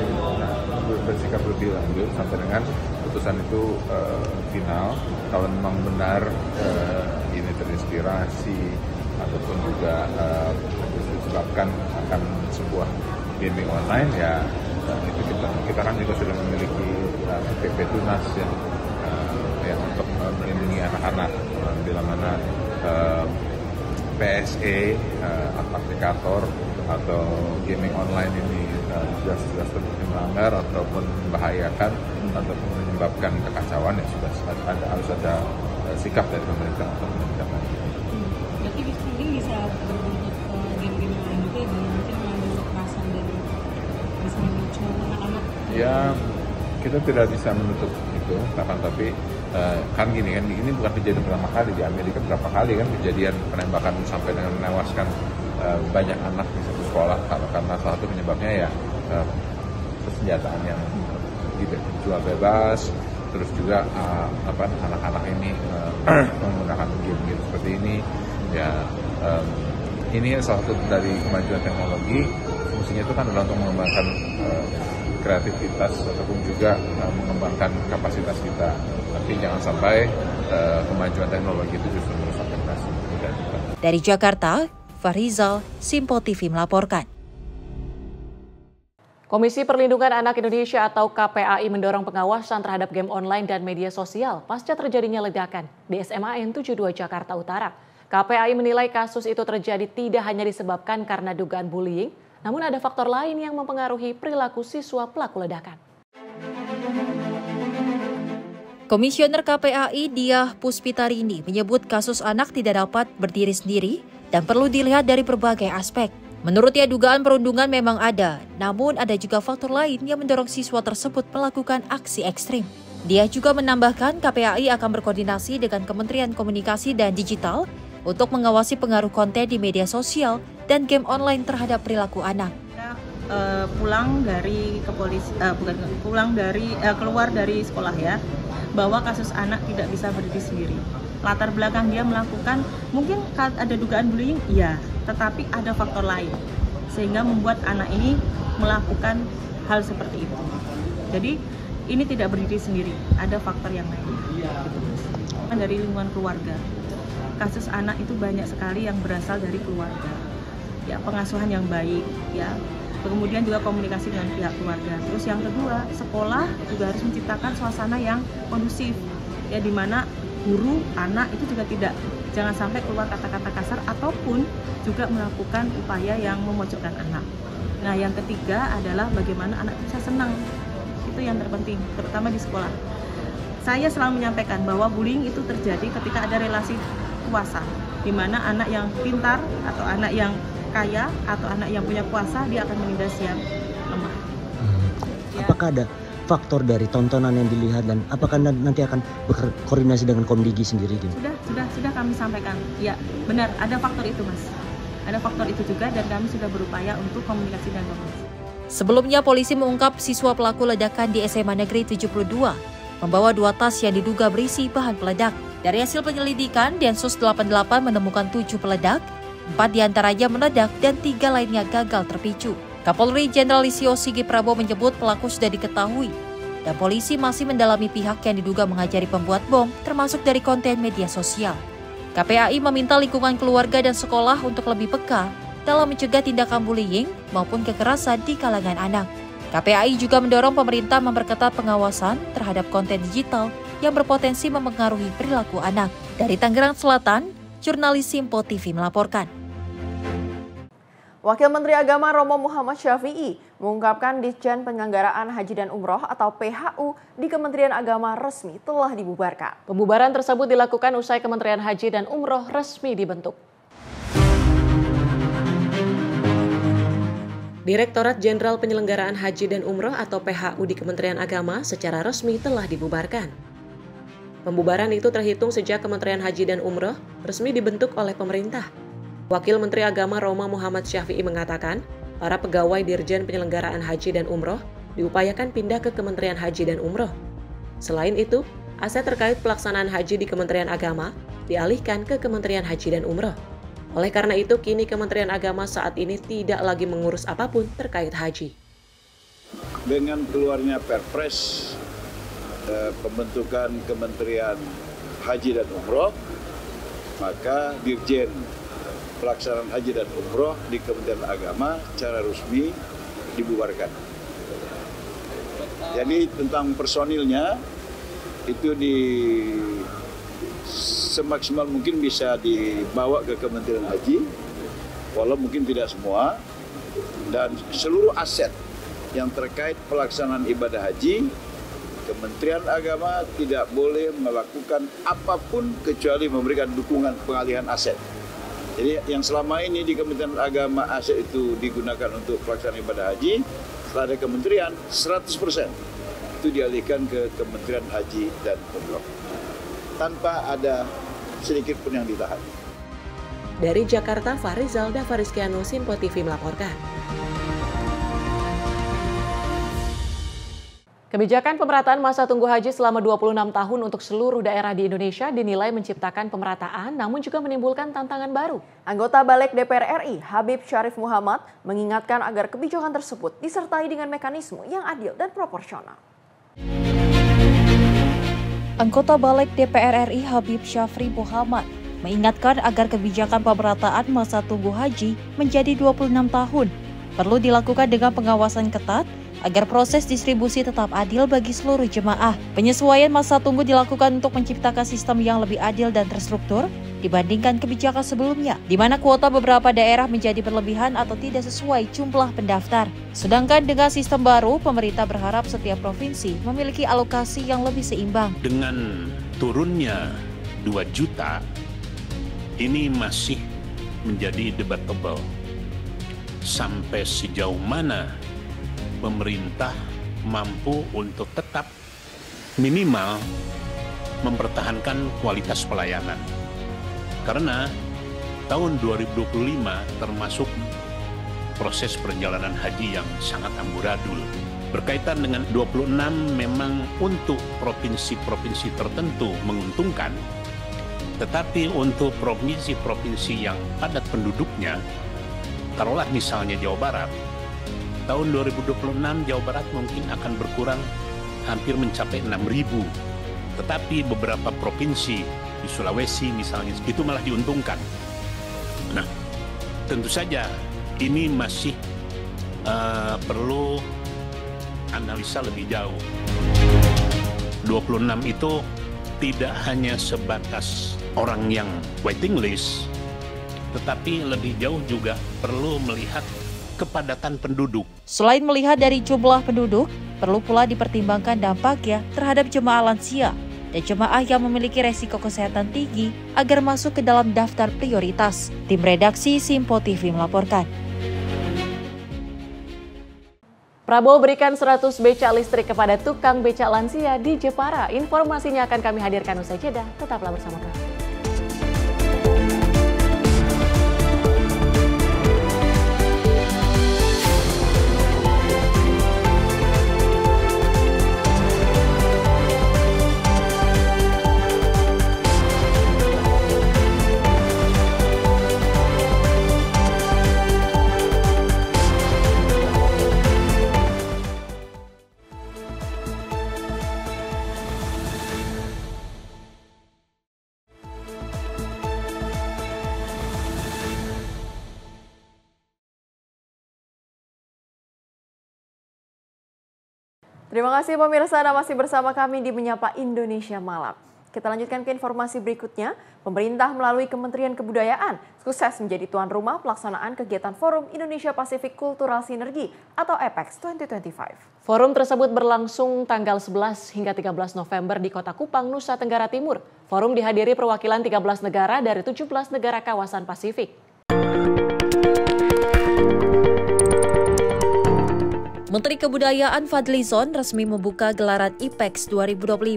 bersikap lebih lanjut sampai dengan putusan itu final. Kalau memang benar ini terinspirasi ataupun juga disebabkan akan sebuah gaming online, ya itu kita kan juga sudah memiliki PP Tunas yang untuk melindungi anak-anak, bila mana PSE aplikator atau gaming online ini jelas-jelas terbukti melanggar ataupun membahayakan ataupun menyebabkan kekacauan, ya sudah harus ada sikap dari pemerintah untuk menindak. Berarti ini bisa berbentuk game-game online juga dan mungkin mengandung kekerasan dan bisa memicu anak-anak. Ya, kita tidak bisa menutup itu, tapi kan gini kan, ini bukan kejadian pertama kali. Di Amerika berapa kali kan kejadian penembakan sampai dengan menewaskan banyak anak di satu sekolah karena salah satu penyebabnya ya persenjataan yang dijual bebas, terus juga anak-anak ini menggunakan game-game seperti ini. Ya ini salah satu dari kemajuan teknologi. Fungsinya itu kan adalah untuk mengembangkan kreativitas ataupun juga mengembangkan kapasitas kita. Tapi jangan sampai kemajuan teknologi itu justru merusak generasi muda kita. Dari Jakarta, Farizal, Simpo TV melaporkan. Komisi Perlindungan Anak Indonesia atau KPAI mendorong pengawasan terhadap game online dan media sosial pasca terjadinya ledakan di SMA N72 Jakarta Utara. KPAI menilai kasus itu terjadi tidak hanya disebabkan karena dugaan bullying, namun ada faktor lain yang mempengaruhi perilaku siswa pelaku ledakan. Komisioner KPAI Diah Puspitarini menyebut kasus anak tidak dapat berdiri sendiri dan perlu dilihat dari berbagai aspek. Menurutnya dugaan perundungan memang ada, namun ada juga faktor lain yang mendorong siswa tersebut melakukan aksi ekstrim. Dia juga menambahkan KPAI akan berkoordinasi dengan Kementerian Komunikasi dan Digital untuk mengawasi pengaruh konten di media sosial dan game online terhadap perilaku anak. Keluar dari sekolah ya, bahwa kasus anak tidak bisa berdiri sendiri. Latar belakang dia melakukan, mungkin ada dugaan bullying, iya, tetapi ada faktor lain sehingga membuat anak ini melakukan hal seperti itu. Jadi ini tidak berdiri sendiri, ada faktor yang lain. Dari lingkungan keluarga, kasus anak itu banyak sekali yang berasal dari keluarga. Ya, pengasuhan yang baik, ya. Kemudian juga komunikasi dengan pihak keluarga. Terus yang kedua, sekolah juga harus menciptakan suasana yang kondusif, ya, di mana guru, anak itu juga jangan sampai keluar kata-kata kasar ataupun juga melakukan upaya yang memojokkan anak. Nah, yang ketiga adalah bagaimana anak bisa senang. Itu yang terpenting, terutama di sekolah. Saya selalu menyampaikan bahwa bullying itu terjadi ketika ada relasi kuasa, di mana anak yang pintar atau anak yang kaya atau anak yang punya kuasa, dia akan menindas yang lemah. Apakah ada faktor dari tontonan yang dilihat dan apakah nanti akan berkoordinasi dengan Komdigi sendiri? Sudah kami sampaikan. Ya, benar, ada faktor itu, Mas. Ada faktor itu juga dan kami sudah berupaya untuk komunikasi dan komunikasi. Sebelumnya polisi mengungkap siswa pelaku ledakan di SMA Negeri 72 membawa 2 tas yang diduga berisi bahan peledak. Dari hasil penyelidikan, Densus 88 menemukan 7 peledak, 4 diantaranya meledak dan 3 lainnya gagal terpicu. Kapolri Jenderal Listio Sigit Prabowo menyebut pelaku sudah diketahui dan polisi masih mendalami pihak yang diduga mengajari pembuat bom termasuk dari konten media sosial. KPAI meminta lingkungan keluarga dan sekolah untuk lebih peka dalam mencegah tindakan bullying maupun kekerasan di kalangan anak. KPAI juga mendorong pemerintah memperketat pengawasan terhadap konten digital yang berpotensi mempengaruhi perilaku anak. Dari Tangerang Selatan, jurnalis Simpo TV melaporkan. Wakil Menteri Agama Romo Muhammad Syafi'i mengungkapkan Ditjen Penyelenggaraan Haji dan Umroh atau PHU di Kementerian Agama resmi telah dibubarkan. Pembubaran tersebut dilakukan usai Kementerian Haji dan Umroh resmi dibentuk. Direktorat Jenderal Penyelenggaraan Haji dan Umroh atau PHU di Kementerian Agama secara resmi telah dibubarkan. Pembubaran itu terhitung sejak Kementerian Haji dan Umroh resmi dibentuk oleh pemerintah. Wakil Menteri Agama Romo Muhammad Syafi'i mengatakan, para pegawai Dirjen Penyelenggaraan Haji dan Umroh diupayakan pindah ke Kementerian Haji dan Umroh. Selain itu, aset terkait pelaksanaan haji di Kementerian Agama dialihkan ke Kementerian Haji dan Umroh. Oleh karena itu, kini Kementerian Agama saat ini tidak lagi mengurus apapun terkait haji. Dengan keluarnya Perpres pembentukan Kementerian Haji dan Umroh, maka Dirjen Pelaksanaan Haji dan Umroh di Kementerian Agama secara resmi dibubarkan. Jadi tentang personilnya itu semaksimal mungkin bisa dibawa ke Kementerian Haji, walau mungkin tidak semua, dan seluruh aset yang terkait pelaksanaan ibadah haji, Kementerian Agama tidak boleh melakukan apapun kecuali memberikan dukungan pengalihan aset. Jadi yang selama ini di Kementerian Agama aset itu digunakan untuk pelaksanaan ibadah haji, setelah ada kementerian 100% itu dialihkan ke Kementerian Haji dan Umroh tanpa ada sedikit pun yang ditahan. Dari Jakarta, Farizal Davarizkiano, Simpo TV melaporkan. Kebijakan pemerataan masa tunggu haji selama 26 tahun untuk seluruh daerah di Indonesia dinilai menciptakan pemerataan namun juga menimbulkan tantangan baru. Anggota Balik DPR RI, Habib Syarif Muhammad, mengingatkan agar kebijakan tersebut disertai dengan mekanisme yang adil dan proporsional. Anggota Balik DPR RI, Habib Syarif Muhammad, mengingatkan agar kebijakan pemerataan masa tunggu haji menjadi 26 tahun perlu dilakukan dengan pengawasan ketat agar proses distribusi tetap adil bagi seluruh jemaah. Penyesuaian masa tunggu dilakukan untuk menciptakan sistem yang lebih adil dan terstruktur dibandingkan kebijakan sebelumnya, di mana kuota beberapa daerah menjadi berlebihan atau tidak sesuai jumlah pendaftar. Sedangkan dengan sistem baru, pemerintah berharap setiap provinsi memiliki alokasi yang lebih seimbang. Dengan turunnya 2 juta, ini masih menjadi debatable. Sampai sejauh mana pemerintah mampu untuk tetap minimal mempertahankan kualitas pelayanan. Karena tahun 2025 termasuk proses perjalanan haji yang sangat amburadul. Berkaitan dengan 26 memang untuk provinsi-provinsi tertentu menguntungkan, tetapi untuk provinsi-provinsi yang padat penduduknya, taruhlah misalnya Jawa Barat, tahun 2026 Jawa Barat mungkin akan berkurang hampir mencapai 6.000. Tetapi beberapa provinsi di Sulawesi misalnya itu malah diuntungkan. Nah, tentu saja ini masih perlu analisa lebih jauh. 26 itu tidak hanya sebatas orang yang waiting list, tetapi lebih jauh juga perlu melihat kepadatan penduduk. Selain melihat dari jumlah penduduk, perlu pula dipertimbangkan dampaknya terhadap jemaah lansia dan jemaah yang memiliki resiko kesehatan tinggi agar masuk ke dalam daftar prioritas. Tim redaksi Simpo TV melaporkan. Prabowo berikan 100 becak listrik kepada tukang becak lansia di Jepara. Informasinya akan kami hadirkan usai jeda. Tetaplah bersama kami. Terima kasih pemirsa, Anda masih bersama kami di Menyapa Indonesia Malam. Kita lanjutkan ke informasi berikutnya. Pemerintah melalui Kementerian Kebudayaan sukses menjadi tuan rumah pelaksanaan kegiatan Forum Indonesia Pasifik Cultural Synergy atau APEX 2025. Forum tersebut berlangsung tanggal 11 hingga 13 November di Kota Kupang, Nusa Tenggara Timur. Forum dihadiri perwakilan 13 negara dari 17 negara kawasan Pasifik. Menteri Kebudayaan Fadlizon resmi membuka gelaran IPEX 2025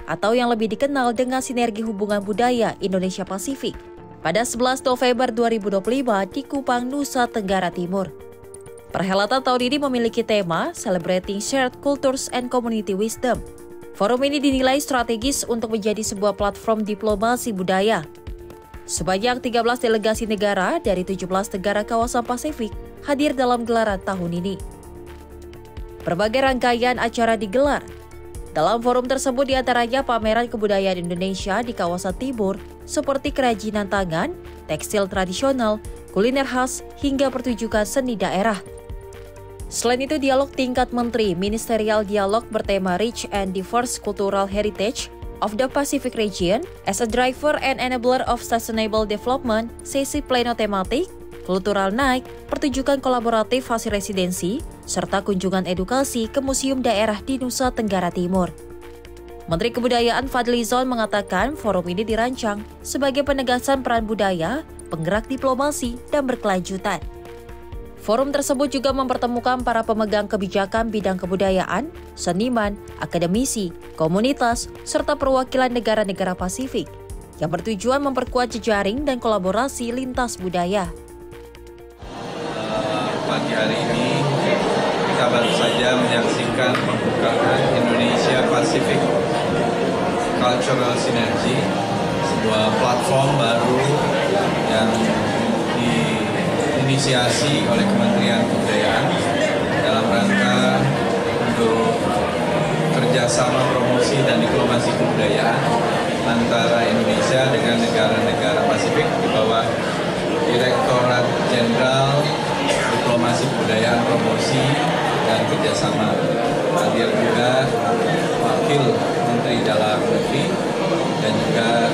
atau yang lebih dikenal dengan Sinergi Hubungan Budaya Indonesia Pasifik pada 11 November 2025 di Kupang, Nusa Tenggara Timur. Perhelatan tahun ini memiliki tema Celebrating Shared Cultures and Community Wisdom. Forum ini dinilai strategis untuk menjadi sebuah platform diplomasi budaya. Sebanyak 13 delegasi negara dari 17 negara kawasan Pasifik hadir dalam gelaran tahun ini. Berbagai rangkaian acara digelar. Dalam forum tersebut diantaranya pameran kebudayaan Indonesia di kawasan timur seperti kerajinan tangan, tekstil tradisional, kuliner khas, hingga pertunjukan seni daerah. Selain itu, dialog tingkat menteri ministerial dialog bertema Rich and Diverse Cultural Heritage of the Pacific Region as a Driver and Enabler of Sustainable Development, sesi pleno tematik, Cultural Night, pertunjukan kolaboratif hasil residensi, serta kunjungan edukasi ke museum daerah di Nusa Tenggara Timur. Menteri Kebudayaan Fadlizon mengatakan forum ini dirancang sebagai penegasan peran budaya, penggerak diplomasi, dan berkelanjutan. Forum tersebut juga mempertemukan para pemegang kebijakan bidang kebudayaan, seniman, akademisi, komunitas, serta perwakilan negara-negara Pasifik yang bertujuan memperkuat jejaring dan kolaborasi lintas budaya. Pagi hari ini kita baru saja menyaksikan pembukaan Indonesia Pacific Cultural Synergy, sebuah platform baru yang diinisiasi oleh Kementerian Kebudayaan dalam rangka untuk kerjasama promosi dan diplomasi kebudayaan antara Indonesia dengan negara-negara Pasifik di bawah Direktorat Jenderal Diplomasi Budaya Kebudayaan, Promosi dan Kerjasama. Hadir juga Wakil Menteri Dalam Negeri dan juga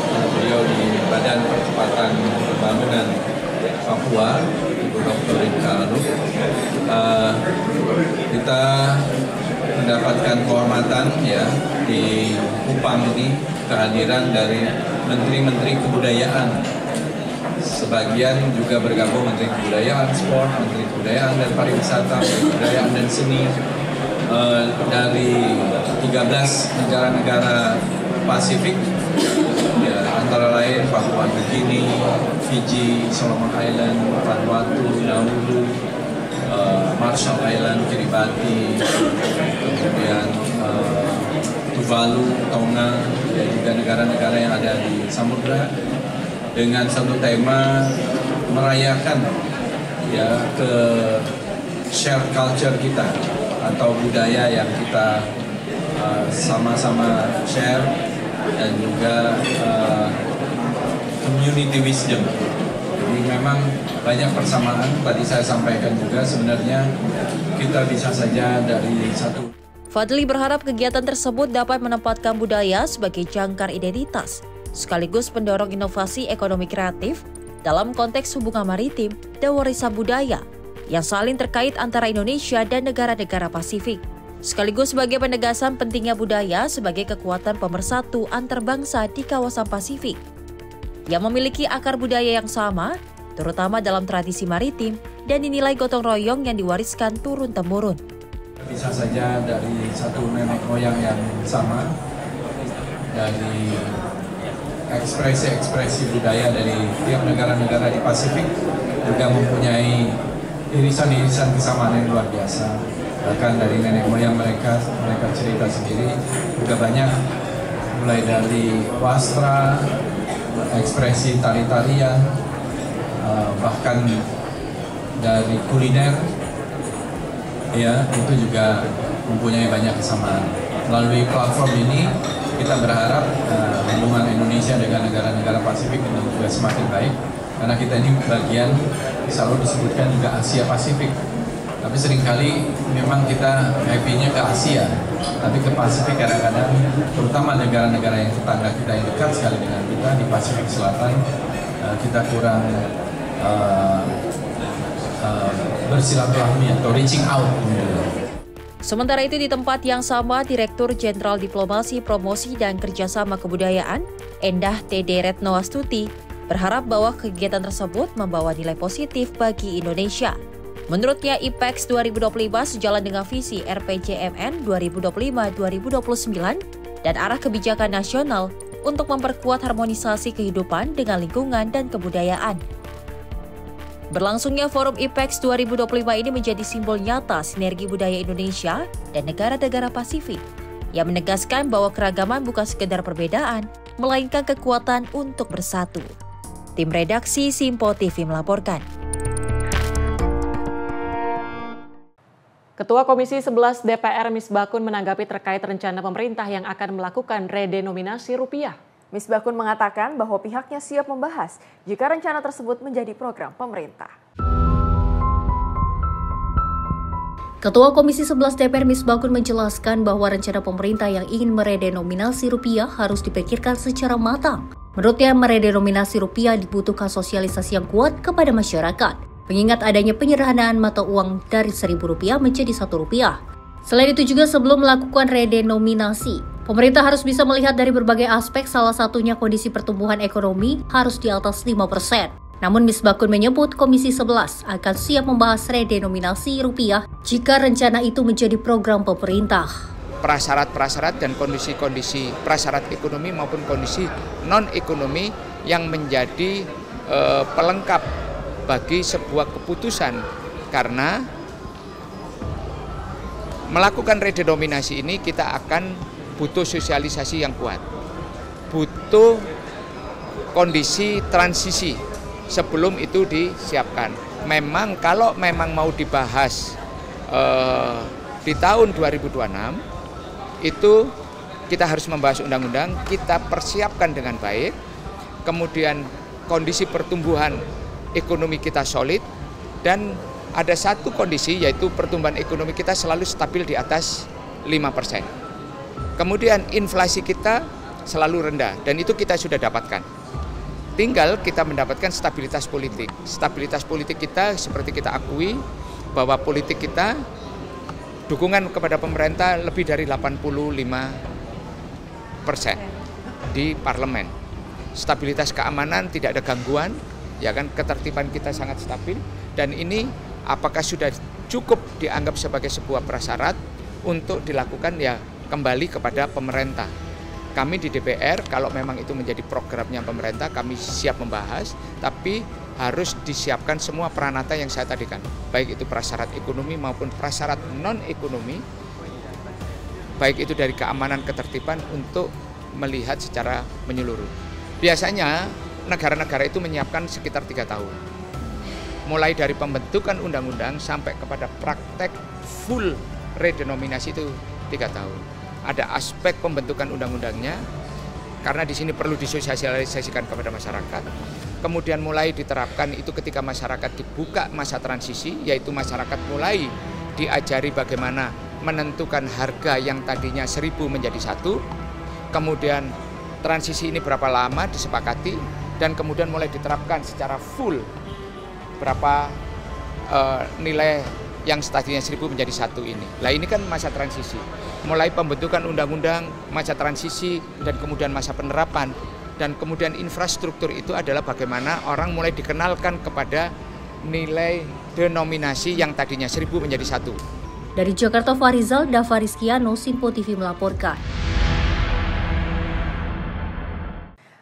beliau di Badan Percepatan Pembangunan Papua, Ibu Dr. Rika Aluk. Kita mendapatkan kehormatan ya di Kupang ini, kehadiran dari Menteri-Menteri Kebudayaan. Sebagian juga bergabung Menteri Kebudayaan, Sport, Menteri Kebudayaan dan Pariwisata, Menteri Kebudayaan dan Seni dari 13 negara-negara Pasifik, ya, antara lain Papua Nugini, Fiji, Solomon Island, Vanuatu, Nauru, Marshall Island, Kiribati, kemudian Tuvalu, Tonga, dan juga negara-negara yang ada di samudra, dengan satu tema merayakan ya ke share culture kita atau budaya yang kita sama-sama share, dan juga community wisdom. Jadi memang banyak persamaan. Tadi saya sampaikan juga sebenarnya kita bisa saja dari satu. Fadli berharap kegiatan tersebut dapat menempatkan budaya sebagai jangkar identitas, sekaligus pendorong inovasi ekonomi kreatif dalam konteks hubungan maritim dan warisan budaya yang saling terkait antara Indonesia dan negara-negara Pasifik, sekaligus sebagai penegasan pentingnya budaya sebagai kekuatan pemersatu antar bangsa di kawasan Pasifik yang memiliki akar budaya yang sama, terutama dalam tradisi maritim dan nilai gotong royong yang diwariskan turun-temurun. Bisa saja dari satu nenek moyang yang sama, dari ekspresi-ekspresi budaya dari tiap negara-negara di Pasifik juga mempunyai irisan-irisan kesamaan yang luar biasa. Bahkan dari nenek moyang mereka cerita sendiri juga banyak, mulai dari wastra, ekspresi tari-tarian, bahkan dari kuliner, ya itu juga mempunyai banyak kesamaan. Melalui platform ini kita berharap hubungan Indonesia dengan negara-negara Pasifik ini juga semakin baik, karena kita ini bagian selalu disebutkan juga Asia Pasifik. Tapi seringkali memang kita happy-nya ke Asia, tapi ke Pasifik kadang-kadang, terutama negara-negara yang tetangga kita yang dekat sekali dengan kita di Pasifik Selatan, kita kurang bersilaturahmi atau reaching out. Sementara itu di tempat yang sama, Direktur Jenderal Diplomasi, Promosi dan Kerjasama Kebudayaan, Endah T.D. Retnoastuti, berharap bahwa kegiatan tersebut membawa nilai positif bagi Indonesia. Menurutnya, IPEX 2025 sejalan dengan visi RPJMN 2025-2029 dan arah kebijakan nasional untuk memperkuat harmonisasi kehidupan dengan lingkungan dan kebudayaan. Berlangsungnya Forum IPEX 2025 ini menjadi simbol nyata sinergi budaya Indonesia dan negara-negara Pasifik yang menegaskan bahwa keragaman bukan sekedar perbedaan, melainkan kekuatan untuk bersatu. Tim redaksi Simpo TV melaporkan. Ketua Komisi 11 DPR Misbakun menanggapi terkait rencana pemerintah yang akan melakukan redenominasi rupiah. Misbakun mengatakan bahwa pihaknya siap membahas jika rencana tersebut menjadi program pemerintah. Ketua Komisi 11 DPR Misbakun menjelaskan bahwa rencana pemerintah yang ingin meredenominasi rupiah harus dipikirkan secara matang. Menurutnya, meredenominasi rupiah dibutuhkan sosialisasi yang kuat kepada masyarakat, mengingat adanya penyederhanaan mata uang dari Rp1.000 menjadi Rp1. Selain itu juga sebelum melakukan redenominasi, pemerintah harus bisa melihat dari berbagai aspek, salah satunya kondisi pertumbuhan ekonomi harus di atas 5%. Namun Misbakun menyebut Komisi 11 akan siap membahas redenominasi rupiah jika rencana itu menjadi program pemerintah. Prasyarat-prasyarat dan kondisi-kondisi prasyarat ekonomi maupun kondisi non-ekonomi yang menjadi pelengkap bagi sebuah keputusan, karena melakukan redenominasi ini kita akan butuh sosialisasi yang kuat, butuh kondisi transisi sebelum itu disiapkan. Memang kalau memang mau dibahas di tahun 2026 itu kita harus membahas undang-undang, kita persiapkan dengan baik, kemudian kondisi pertumbuhan ekonomi kita solid, dan ada satu kondisi yaitu pertumbuhan ekonomi kita selalu stabil di atas 5%. Kemudian inflasi kita selalu rendah dan itu kita sudah dapatkan. Tinggal kita mendapatkan stabilitas politik. Stabilitas politik kita seperti kita akui bahwa politik kita dukungan kepada pemerintah lebih dari 85% di parlemen. Stabilitas keamanan tidak ada gangguan, ya kan, ketertiban kita sangat stabil dan ini apakah sudah cukup dianggap sebagai sebuah prasyarat untuk dilakukan ya kembali kepada pemerintah. Kami di DPR kalau memang itu menjadi programnya pemerintah kami siap membahas, tapi harus disiapkan semua peranata yang saya tadikan, baik itu prasyarat ekonomi maupun prasyarat non-ekonomi, baik itu dari keamanan ketertiban untuk melihat secara menyeluruh. Biasanya negara-negara itu menyiapkan sekitar 3 tahun. Mulai dari pembentukan undang-undang sampai kepada praktek full redenominasi itu 3 tahun. Ada aspek pembentukan undang-undangnya, karena di sini perlu disosialisasikan kepada masyarakat. Kemudian mulai diterapkan itu ketika masyarakat dibuka masa transisi, yaitu masyarakat mulai diajari bagaimana menentukan harga yang tadinya 1.000 menjadi 1. Kemudian transisi ini berapa lama disepakati dan kemudian mulai diterapkan secara full berapa nilai yang tadinya 1.000 menjadi 1 ini. Nah ini kan masa transisi. Mulai pembentukan undang-undang, masa transisi dan kemudian masa penerapan dan kemudian infrastruktur itu adalah bagaimana orang mulai dikenalkan kepada nilai denominasi yang tadinya 1.000 menjadi 1. Dari Jakarta, Farizal Dava Rizkiano, Simpo TV melaporkan.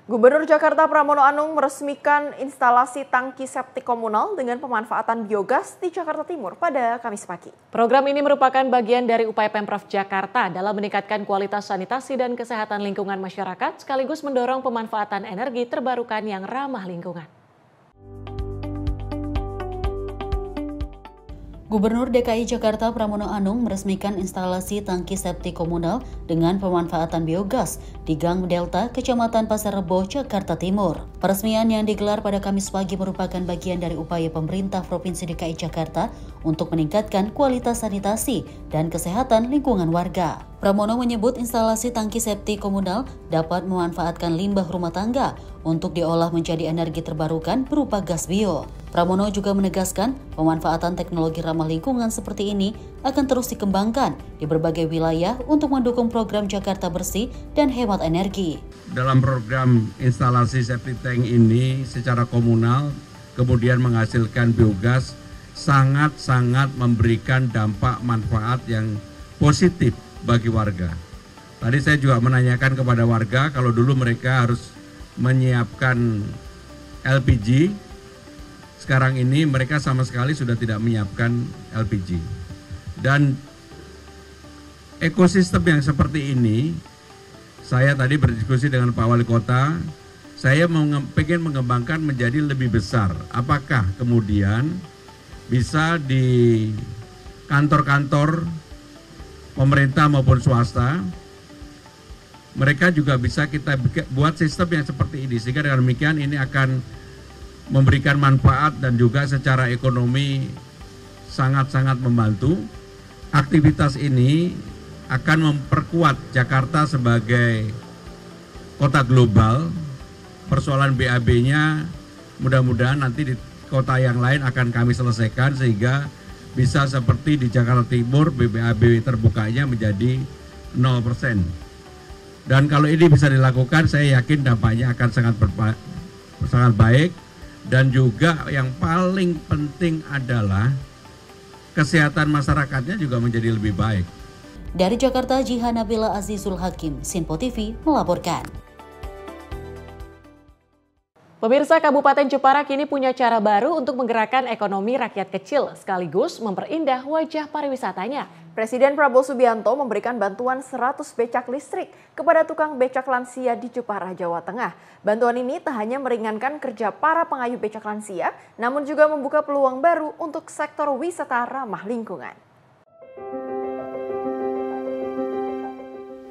Gubernur Jakarta Pramono Anung meresmikan instalasi tangki septik komunal dengan pemanfaatan biogas di Jakarta Timur pada Kamis pagi. Program ini merupakan bagian dari upaya Pemprov Jakarta dalam meningkatkan kualitas sanitasi dan kesehatan lingkungan masyarakat sekaligus mendorong pemanfaatan energi terbarukan yang ramah lingkungan. Gubernur DKI Jakarta Pramono Anung meresmikan instalasi tangki septik komunal dengan pemanfaatan biogas di Gang Delta, Kecamatan Pasar Rebo, Jakarta Timur. Peresmian yang digelar pada Kamis pagi merupakan bagian dari upaya pemerintah Provinsi DKI Jakarta untuk meningkatkan kualitas sanitasi dan kesehatan lingkungan warga. Pramono menyebut instalasi tangki septik komunal dapat memanfaatkan limbah rumah tangga untuk diolah menjadi energi terbarukan berupa gas bio. Pramono juga menegaskan pemanfaatan teknologi ramah lingkungan seperti ini akan terus dikembangkan di berbagai wilayah untuk mendukung program Jakarta Bersih dan hemat energi. Dalam program instalasi septic tank ini secara komunal kemudian menghasilkan biogas sangat-sangat memberikan dampak manfaat yang positif bagi warga. Tadi saya juga menanyakan kepada warga kalau dulu mereka harus menyiapkan LPG, sekarang ini mereka sama sekali sudah tidak menyiapkan LPG. Dan ekosistem yang seperti ini, saya tadi berdiskusi dengan Pak Wali Kota, saya pengen mengembangkan menjadi lebih besar. Apakah kemudian bisa di kantor-kantor pemerintah maupun swasta, mereka juga bisa kita buat sistem yang seperti ini, sehingga dengan demikian ini akan memberikan manfaat dan juga secara ekonomi sangat-sangat membantu. Aktivitas ini akan memperkuat Jakarta sebagai kota global. Persoalan BAB-nya mudah-mudahan nanti di kota yang lain akan kami selesaikan sehingga bisa seperti di Jakarta Timur BAB terbukanya menjadi 0%. Dan kalau ini bisa dilakukan, saya yakin dampaknya akan sangat baik. Dan juga yang paling penting adalah kesehatan masyarakatnya juga menjadi lebih baik. Dari Jakarta, Jihan Nabila Azizul Hakim, Simpo TV melaporkan. Pemirsa, Kabupaten Jepara kini punya cara baru untuk menggerakkan ekonomi rakyat kecil sekaligus memperindah wajah pariwisatanya. Presiden Prabowo Subianto memberikan bantuan 100 becak listrik kepada tukang becak lansia di Jepara, Jawa Tengah. Bantuan ini tak hanya meringankan kerja para pengayuh becak lansia, namun juga membuka peluang baru untuk sektor wisata ramah lingkungan.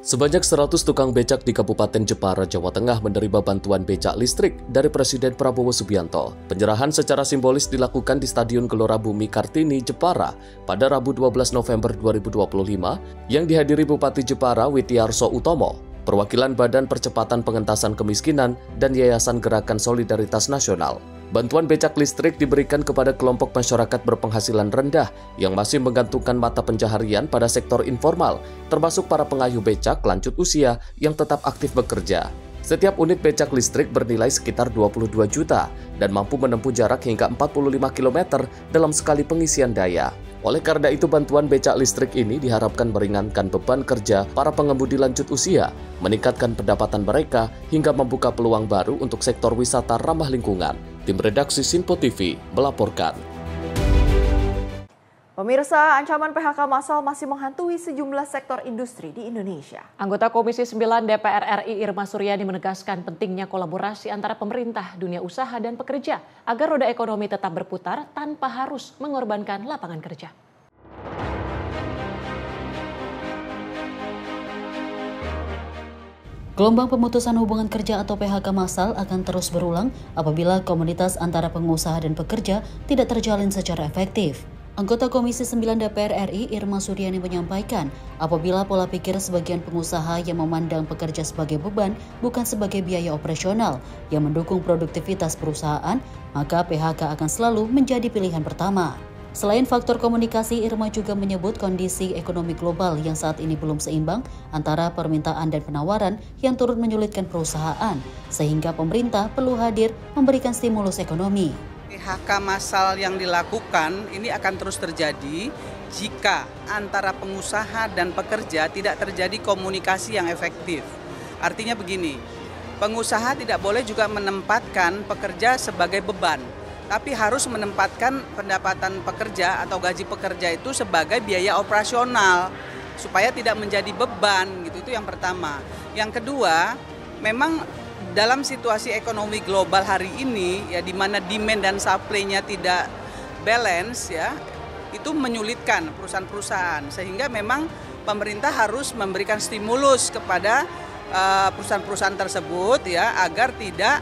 Sebanyak 100 tukang becak di Kabupaten Jepara, Jawa Tengah menerima bantuan becak listrik dari Presiden Prabowo Subianto. Penyerahan secara simbolis dilakukan di Stadion Gelora Bumi Kartini, Jepara pada Rabu 12 November 2025 yang dihadiri Bupati Jepara Witiarso Utomo, perwakilan Badan Percepatan Pengentasan Kemiskinan, dan Yayasan Gerakan Solidaritas Nasional. Bantuan becak listrik diberikan kepada kelompok masyarakat berpenghasilan rendah yang masih menggantungkan mata pencaharian pada sektor informal, termasuk para pengayuh becak lanjut usia yang tetap aktif bekerja. Setiap unit becak listrik bernilai sekitar 22 juta dan mampu menempuh jarak hingga 45 km dalam sekali pengisian daya. Oleh karena itu, bantuan becak listrik ini diharapkan meringankan beban kerja para pengemudi lanjut usia, meningkatkan pendapatan mereka, hingga membuka peluang baru untuk sektor wisata ramah lingkungan. Tim redaksi Sinpo TV melaporkan. Pemirsa, ancaman PHK massal masih menghantui sejumlah sektor industri di Indonesia. Anggota Komisi 9 DPR RI Irma Suryani menegaskan pentingnya kolaborasi antara pemerintah, dunia usaha, dan pekerja agar roda ekonomi tetap berputar tanpa harus mengorbankan lapangan kerja. Gelombang pemutusan hubungan kerja atau PHK massal akan terus berulang apabila komunitas antara pengusaha dan pekerja tidak terjalin secara efektif. Anggota Komisi 9 DPR RI Irma Suryani menyampaikan, apabila pola pikir sebagian pengusaha yang memandang pekerja sebagai beban bukan sebagai biaya operasional yang mendukung produktivitas perusahaan, maka PHK akan selalu menjadi pilihan pertama. Selain faktor komunikasi, Irma juga menyebut kondisi ekonomi global yang saat ini belum seimbang antara permintaan dan penawaran yang turut menyulitkan perusahaan, sehingga pemerintah perlu hadir memberikan stimulus ekonomi. PHK massal yang dilakukan ini akan terus terjadi jika antara pengusaha dan pekerja tidak terjadi komunikasi yang efektif. Artinya begini, pengusaha tidak boleh juga menempatkan pekerja sebagai beban, tapi harus menempatkan pendapatan pekerja atau gaji pekerja itu sebagai biaya operasional supaya tidak menjadi beban gitu. Itu yang pertama. Yang kedua, memang dalam situasi ekonomi global hari ini ya, di mana demand dan supply-nya tidak balance ya, itu menyulitkan perusahaan-perusahaan, sehingga memang pemerintah harus memberikan stimulus kepada perusahaan-perusahaan tersebut ya, agar tidak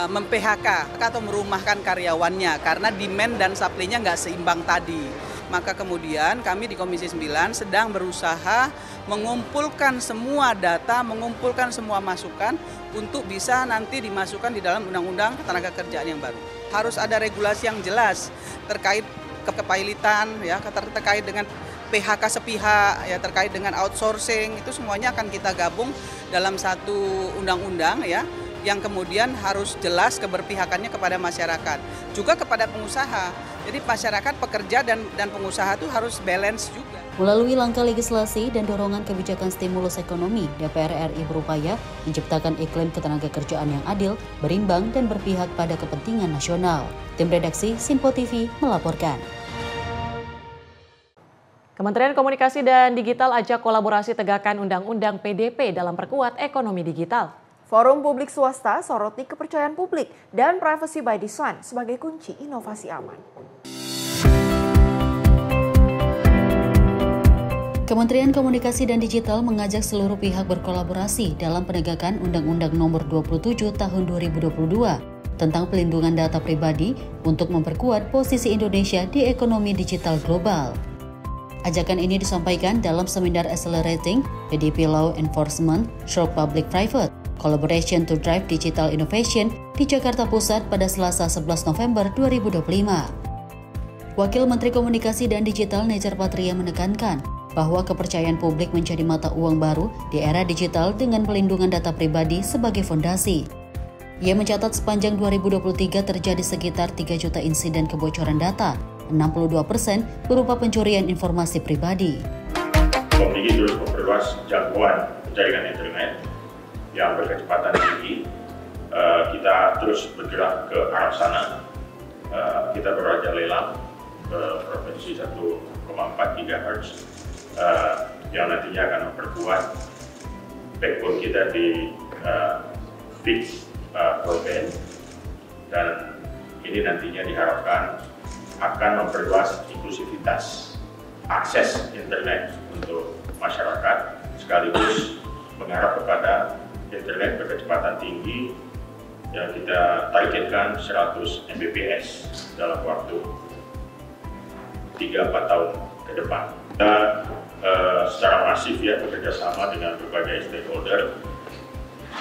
mem-PHK atau merumahkan karyawannya karena demand dan supply-nya nggak seimbang tadi. Maka kemudian kami di Komisi 9 sedang berusaha mengumpulkan semua data, mengumpulkan semua masukan untuk bisa nanti dimasukkan di dalam Undang-Undang Ketenagakerjaan yang baru. Harus ada regulasi yang jelas terkait kepailitan, ya, terkait dengan PHK sepihak, ya, terkait dengan outsourcing, itu semuanya akan kita gabung dalam satu undang-undang ya, yang kemudian harus jelas keberpihakannya kepada masyarakat, juga kepada pengusaha. Jadi masyarakat, pekerja dan pengusaha itu harus balance juga. Melalui langkah legislasi dan dorongan kebijakan stimulus ekonomi, DPR RI berupaya menciptakan iklim ketenagakerjaan yang adil, berimbang, dan berpihak pada kepentingan nasional. Tim redaksi Sinpo TV melaporkan. Kementerian Komunikasi dan Digital ajak kolaborasi tegakkan Undang-Undang PDP dalam perkuat ekonomi digital. Forum Publik Swasta soroti kepercayaan publik dan privacy by design sebagai kunci inovasi aman. Kementerian Komunikasi dan Digital mengajak seluruh pihak berkolaborasi dalam penegakan Undang-Undang Nomor 27 Tahun 2022 tentang pelindungan data pribadi untuk memperkuat posisi Indonesia di ekonomi digital global. Ajakan ini disampaikan dalam seminar Accelerating PDP Law Enforcement through Public-Private Collaboration to Drive Digital Innovation di Jakarta Pusat pada Selasa 11 November 2025. Wakil Menteri Komunikasi dan Digital Nejar Patria menekankan bahwa kepercayaan publik menjadi mata uang baru di era digital dengan pelindungan data pribadi sebagai fondasi. Ia mencatat sepanjang 2023 terjadi sekitar 3 juta insiden kebocoran data, 62% berupa pencurian informasi pribadi. Komdigi terus memperluas jangkauan jaringan internet yang berkecepatan tinggi. Kita terus bergerak ke arah sana. Kita baru aja lelang frekuensi 1,4 GHz yang nantinya akan memperkuat backbone kita di fixed broadband, dan ini nantinya diharapkan akan memperluas inklusivitas akses internet untuk masyarakat, sekaligus mengarah kepada internet berkecepatan tinggi yang kita targetkan 100 Mbps dalam waktu 3-4 tahun ke depan. Kita secara masif ya bekerja sama dengan berbagai stakeholder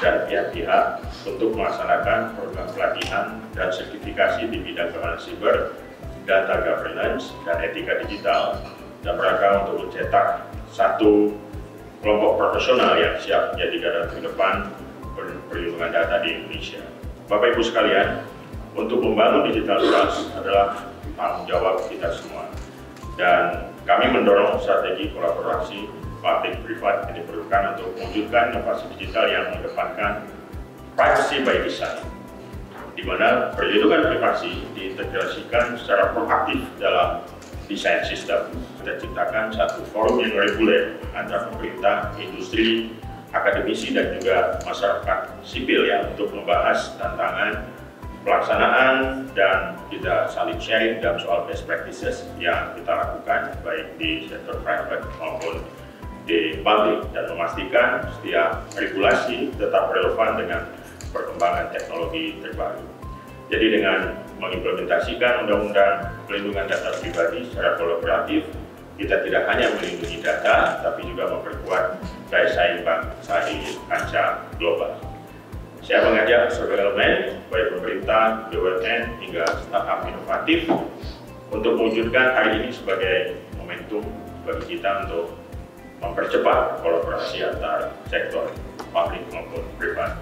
dan pihak-pihak untuk melaksanakan program pelatihan dan sertifikasi di bidang keamanan siber, data governance, dan etika digital, dan mereka untuk mencetak satu kelompok profesional yang siap menjadi garda terdepan perlindungan data di Indonesia. Bapak Ibu sekalian, untuk membangun digital trust adalah tanggung jawab kita semua. Dan kami mendorong strategi kolaborasi publik-privat yang diperlukan untuk mewujudkan inovasi digital yang mengedepankan privacy by design, di mana perlindungan privasi diintegrasikan secara proaktif dalam desain sistem. Kita ciptakan satu forum yang reguler antara pemerintah, industri, akademisi, dan juga masyarakat sipil ya untuk membahas tantangan pelaksanaan, dan kita saling sharing dalam soal best practices yang kita lakukan baik di sektor private maupun di publik, dan memastikan setiap regulasi tetap relevan dengan perkembangan teknologi terbaru. Jadi dengan mengimplementasikan Undang-Undang Perlindungan Data Pribadi secara kolaboratif, kita tidak hanya melindungi data, tapi juga memperkuat daya saing bangsa di kancah global. Saya mengajak seluruh elemen, baik pemerintah, BUMN, hingga startup inovatif untuk mewujudkan hari ini sebagai momentum bagi kita untuk mempercepat kolaborasi antar sektor publik maupun privat.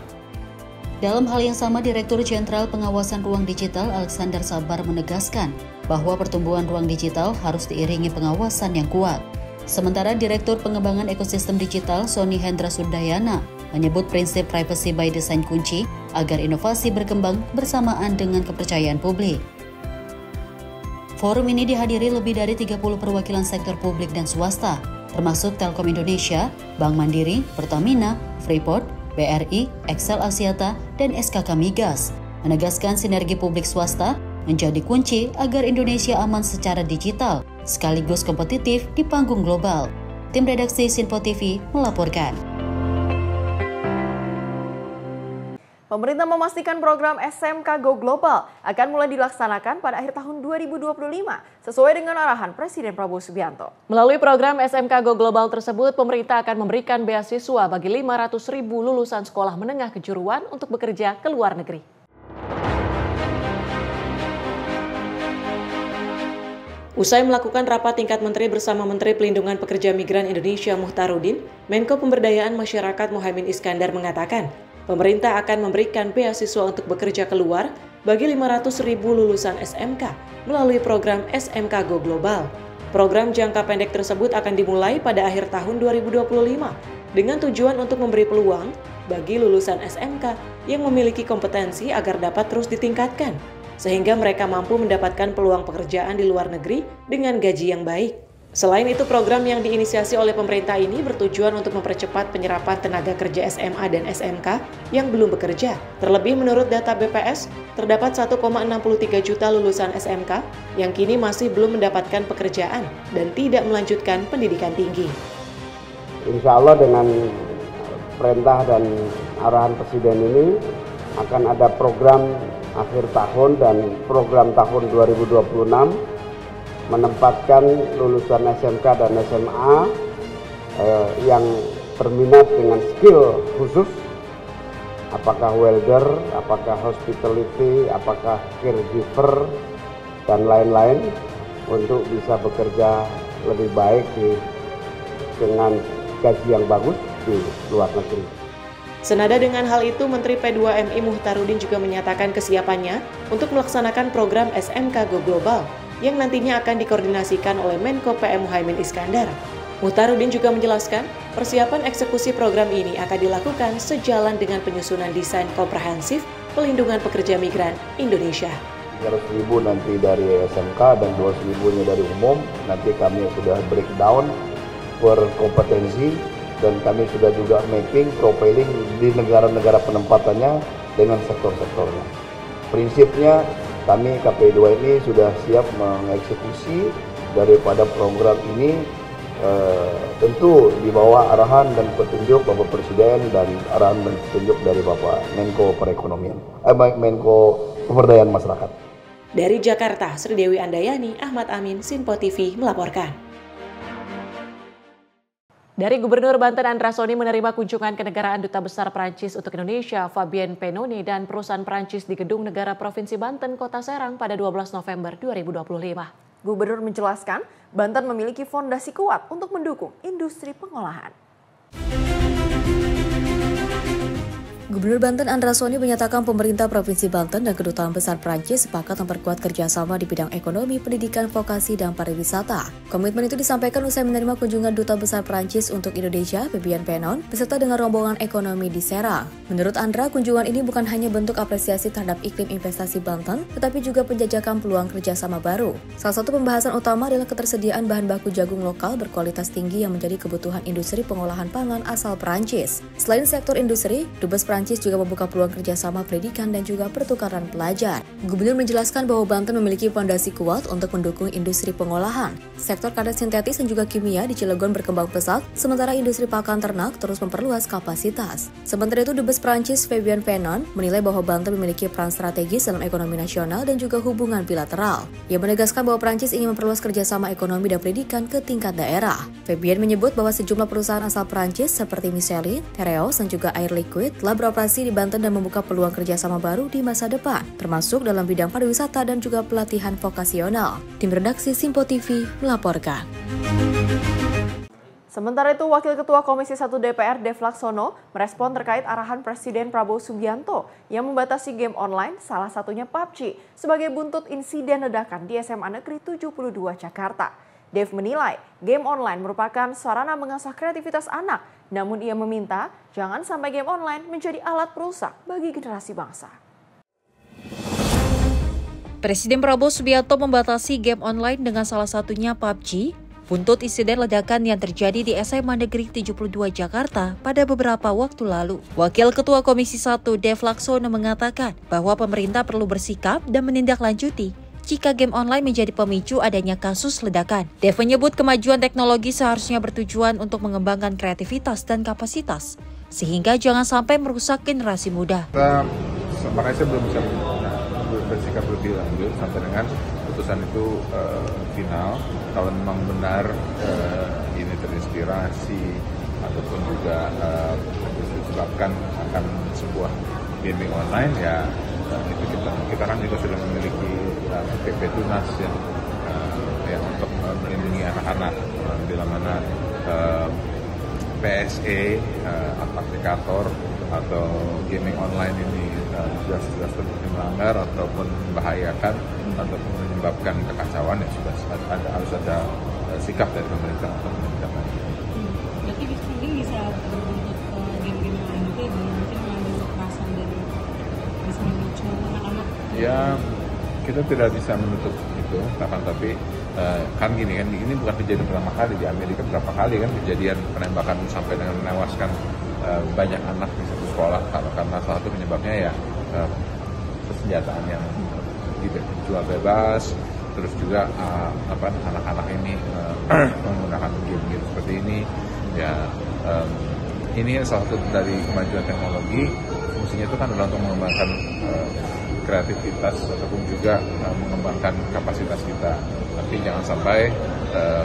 Dalam hal yang sama, Direktur Jenderal Pengawasan Ruang Digital Alexander Sabar menegaskan bahwa pertumbuhan ruang digital harus diiringi pengawasan yang kuat. Sementara Direktur Pengembangan Ekosistem Digital Sony Hendra Sundayana menyebut prinsip privacy by design kunci agar inovasi berkembang bersamaan dengan kepercayaan publik. Forum ini dihadiri lebih dari 30 perwakilan sektor publik dan swasta, termasuk Telkom Indonesia, Bank Mandiri, Pertamina, Freeport, BRI, Excel Axiata, dan SKK Migas, menegaskan sinergi publik swasta menjadi kunci agar Indonesia aman secara digital, sekaligus kompetitif di panggung global. Tim redaksi Sinpo TV melaporkan. Pemerintah memastikan program SMK Go Global akan mulai dilaksanakan pada akhir tahun 2025 sesuai dengan arahan Presiden Prabowo Subianto. Melalui program SMK Go Global tersebut, pemerintah akan memberikan beasiswa bagi 500.000 lulusan sekolah menengah kejuruan untuk bekerja ke luar negeri. Usai melakukan rapat tingkat menteri bersama Menteri Pelindungan Pekerja Migran Indonesia Muhtarudin, Menko Pemberdayaan Masyarakat Muhaimin Iskandar mengatakan, pemerintah akan memberikan beasiswa untuk bekerja keluar bagi 500.000 lulusan SMK melalui program SMK Go Global. Program jangka pendek tersebut akan dimulai pada akhir tahun 2025 dengan tujuan untuk memberi peluang bagi lulusan SMK yang memiliki kompetensi agar dapat terus ditingkatkan, sehingga mereka mampu mendapatkan peluang pekerjaan di luar negeri dengan gaji yang baik. Selain itu, program yang diinisiasi oleh pemerintah ini bertujuan untuk mempercepat penyerapan tenaga kerja SMA dan SMK yang belum bekerja. Terlebih menurut data BPS, terdapat 1,63 juta lulusan SMK yang kini masih belum mendapatkan pekerjaan dan tidak melanjutkan pendidikan tinggi. Insya Allah dengan perintah dan arahan Presiden ini akan ada program akhir tahun dan program tahun 2026 menempatkan lulusan SMK dan SMA yang berminat dengan skill khusus, apakah welder, apakah hospitality, apakah caregiver, dan lain-lain, untuk bisa bekerja lebih baik dengan gaji yang bagus di luar negeri. Senada dengan hal itu, Menteri P2MI Muhtarudin juga menyatakan kesiapannya untuk melaksanakan program SMK Go Global yang nantinya akan dikoordinasikan oleh Menko PM Muhaimin Iskandar. Muhtarudin juga menjelaskan, persiapan eksekusi program ini akan dilakukan sejalan dengan penyusunan desain komprehensif pelindungan pekerja migran Indonesia. 300.000 nanti dari SMK dan 200.000-nya dari umum, nanti kami sudah breakdown per kompetensi dan kami sudah juga mapping, profiling di negara-negara penempatannya dengan sektor-sektornya. Prinsipnya, kami KPI 2 ini sudah siap mengeksekusi daripada program ini tentu di bawah arahan dan petunjuk Bapak Presiden dan arahan dan petunjuk dari Bapak Menko Perekonomian, Menko Pemberdayaan Masyarakat. Dari Jakarta, Sri Dewi Andayani, Ahmad Amin, Simpo TV melaporkan. Dari Gubernur Banten Andra Soni menerima kunjungan kenegaraan Duta Besar Prancis untuk Indonesia Fabien Penoni dan perusahaan Prancis di Gedung Negara Provinsi Banten, Kota Serang pada 12 November 2025. Gubernur menjelaskan, Banten memiliki fondasi kuat untuk mendukung industri pengolahan. Gubernur Banten Andra Soni menyatakan pemerintah Provinsi Banten dan Kedutaan Besar Prancis sepakat memperkuat kerjasama di bidang ekonomi, pendidikan, vokasi, dan pariwisata. Komitmen itu disampaikan usai menerima kunjungan Duta Besar Prancis untuk Indonesia, Fabien Penoni, beserta dengan rombongan ekonomi di Serang. Menurut Andra, kunjungan ini bukan hanya bentuk apresiasi terhadap iklim investasi Banten, tetapi juga penjajakan peluang kerjasama baru. Salah satu pembahasan utama adalah ketersediaan bahan baku jagung lokal berkualitas tinggi yang menjadi kebutuhan industri pengolahan pangan asal Prancis. Selain sektor industri, Dubes Prancis juga membuka peluang kerjasama pendidikan dan juga pertukaran pelajar. Gubernur menjelaskan bahwa Banten memiliki fondasi kuat untuk mendukung industri pengolahan. Sektor karet sintetis dan juga kimia di Cilegon berkembang pesat, sementara industri pakan ternak terus memperluas kapasitas. Sementara itu, Dubes Prancis Fabien Penoni menilai bahwa Banten memiliki peran strategis dalam ekonomi nasional dan juga hubungan bilateral. Ia menegaskan bahwa Prancis ingin memperluas kerjasama ekonomi dan pendidikan ke tingkat daerah. Fabien menyebut bahwa sejumlah perusahaan asal Prancis seperti Michelin, Tereos, dan juga Air Liquide telah beroperasi di Banten dan membuka peluang kerjasama baru di masa depan, termasuk dalam bidang pariwisata dan juga pelatihan vokasional. Tim redaksi Simpo TV melaporkan. Sementara itu, Wakil Ketua Komisi 1 DPR Dev Laksono merespon terkait arahan Presiden Prabowo Subianto yang membatasi game online, salah satunya PUBG, sebagai buntut insiden ledakan di SMA Negeri 72 Jakarta. Dev menilai game online merupakan sarana mengasah kreativitas anak, namun ia meminta jangan sampai game online menjadi alat perusak bagi generasi bangsa. Presiden Prabowo Subianto membatasi game online dengan salah satunya PUBG, buntut insiden ledakan yang terjadi di SMA Negeri 72 Jakarta pada beberapa waktu lalu. Wakil Ketua Komisi 1 Dev Laksono mengatakan bahwa pemerintah perlu bersikap dan menindaklanjuti jika game online menjadi pemicu adanya kasus ledakan. Dev menyebut kemajuan teknologi seharusnya bertujuan untuk mengembangkan kreativitas dan kapasitas, sehingga jangan sampai merusak generasi muda. Makanya saya belum bisa bersikap lebih lanjut sampai dengan putusan itu final. Kalau memang benar ini terinspirasi ataupun juga disebabkan akan sebuah gaming online, ya itu kita kan juga sudah memiliki PP Tunas yang untuk melindungi anak-anak, bila mana PSE aplikator atau gaming online ini jelas terbukti melanggar ataupun membahayakan ataupun menyebabkan kekacauan, ya sudah harus ada sikap dari pemerintah untuk menindak. Berarti ini bisa berbentuk game-game lain itu ya, mungkin mengandung kekerasan dan bisa memicu anak-anak. Ya, kita tidak bisa menutup itu, tapi kan gini kan, ini bukan kejadian pertama kali. Di Amerika berapa kali kan kejadian penembakan sampai dengan menewaskan banyak anak di satu sekolah karena salah satu penyebabnya ya persenjataan yang dijual bebas, terus juga anak-anak ini menggunakan game-game seperti ini. Ya, ini salah satu dari kemajuan teknologi. Fungsinya itu kan adalah untuk mengembangkan kreativitas ataupun juga mengembangkan kapasitas kita. Tapi jangan sampai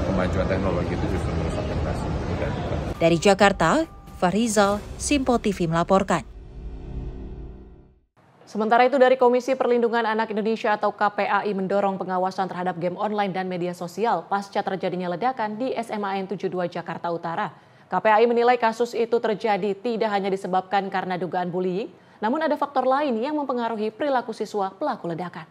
kemajuan teknologi itu justru merusak generasi muda kita. Dari Jakarta, Farizal, Simpo TV melaporkan. Sementara itu, dari Komisi Perlindungan Anak Indonesia atau KPAI mendorong pengawasan terhadap game online dan media sosial pasca terjadinya ledakan di SMA N 72 Jakarta Utara. KPAI menilai kasus itu terjadi tidak hanya disebabkan karena dugaan bullying, namun ada faktor lain yang mempengaruhi perilaku siswa pelaku ledakan.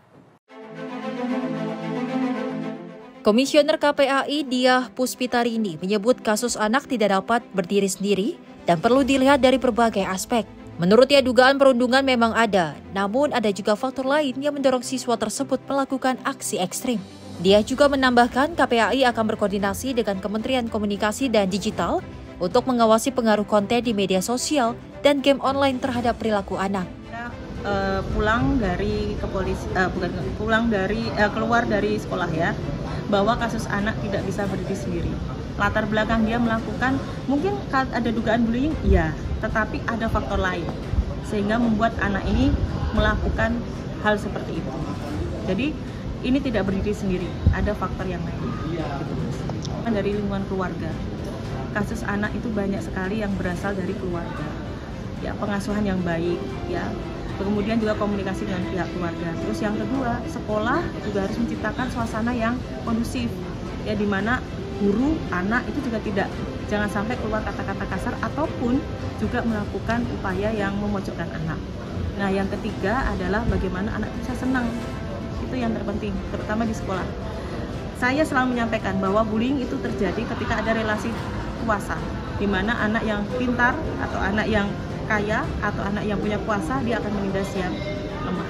Komisioner KPAI Diah Puspitarini menyebut kasus anak tidak dapat berdiri sendiri dan perlu dilihat dari berbagai aspek. Menurutnya dugaan perundungan memang ada, namun ada juga faktor lain yang mendorong siswa tersebut melakukan aksi ekstrim. Dia juga menambahkan KPAI akan berkoordinasi dengan Kementerian Komunikasi dan Digital untuk mengawasi pengaruh konten di media sosial dan game online terhadap perilaku anak. Keluar dari sekolah ya, bahwa kasus anak tidak bisa berdiri sendiri. latar belakang dia melakukan, mungkin ada dugaan bullying, iya, tetapi ada faktor lain sehingga membuat anak ini melakukan hal seperti itu. Jadi ini tidak berdiri sendiri, ada faktor yang lain. Dari lingkungan keluarga, kasus anak itu banyak sekali yang berasal dari keluarga, ya pengasuhan yang baik, ya. Kemudian juga komunikasi dengan pihak keluarga. Terus yang kedua, sekolah juga harus menciptakan suasana yang kondusif, ya, di mana guru, anak itu juga jangan sampai keluar kata-kata kasar ataupun juga melakukan upaya yang memojokkan anak. Nah, yang ketiga adalah bagaimana anak bisa senang. Itu yang terpenting, terutama di sekolah. Saya selalu menyampaikan bahwa bullying itu terjadi ketika ada relasi kuasa, di mana anak yang pintar atau anak yang kaya atau anak yang punya kuasa, dia akan menindas yang lemah.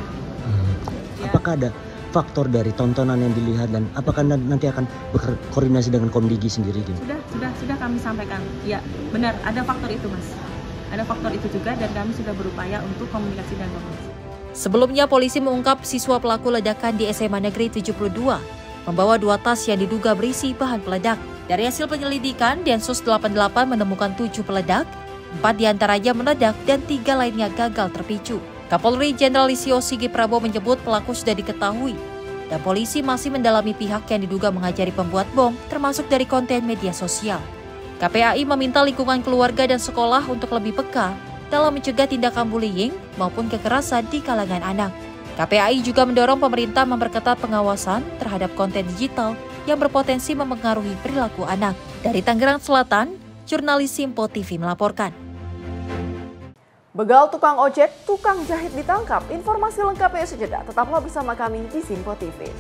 Apakah ada faktor dari tontonan yang dilihat dan apakah nanti akan berkoordinasi dengan Komdigi sendiri? Sudah kami sampaikan. Ya, benar, ada faktor itu, Mas. Ada faktor itu juga dan kami sudah berupaya untuk komunikasi dan komunikasi. Sebelumnya, polisi mengungkap siswa pelaku ledakan di SMA Negeri 72 membawa 2 tas yang diduga berisi bahan peledak. Dari hasil penyelidikan, Densus 88 menemukan 7 peledak, 4 diantaranya meledak dan 3 lainnya gagal terpicu. Kapolri Jenderal Listio Sigit Prabowo menyebut pelaku sudah diketahui dan polisi masih mendalami pihak yang diduga mengajari pembuat bom, termasuk dari konten media sosial. KPAI meminta lingkungan keluarga dan sekolah untuk lebih peka dalam mencegah tindakan bullying maupun kekerasan di kalangan anak. KPAI juga mendorong pemerintah memperketat pengawasan terhadap konten digital yang berpotensi mempengaruhi perilaku anak. Dari Tangerang Selatan, jurnalis Simpo TV melaporkan. Begal tukang ojek, tukang jahit ditangkap. Informasi lengkapnya sejenak. Tetaplah bersama kami di Simpo TV.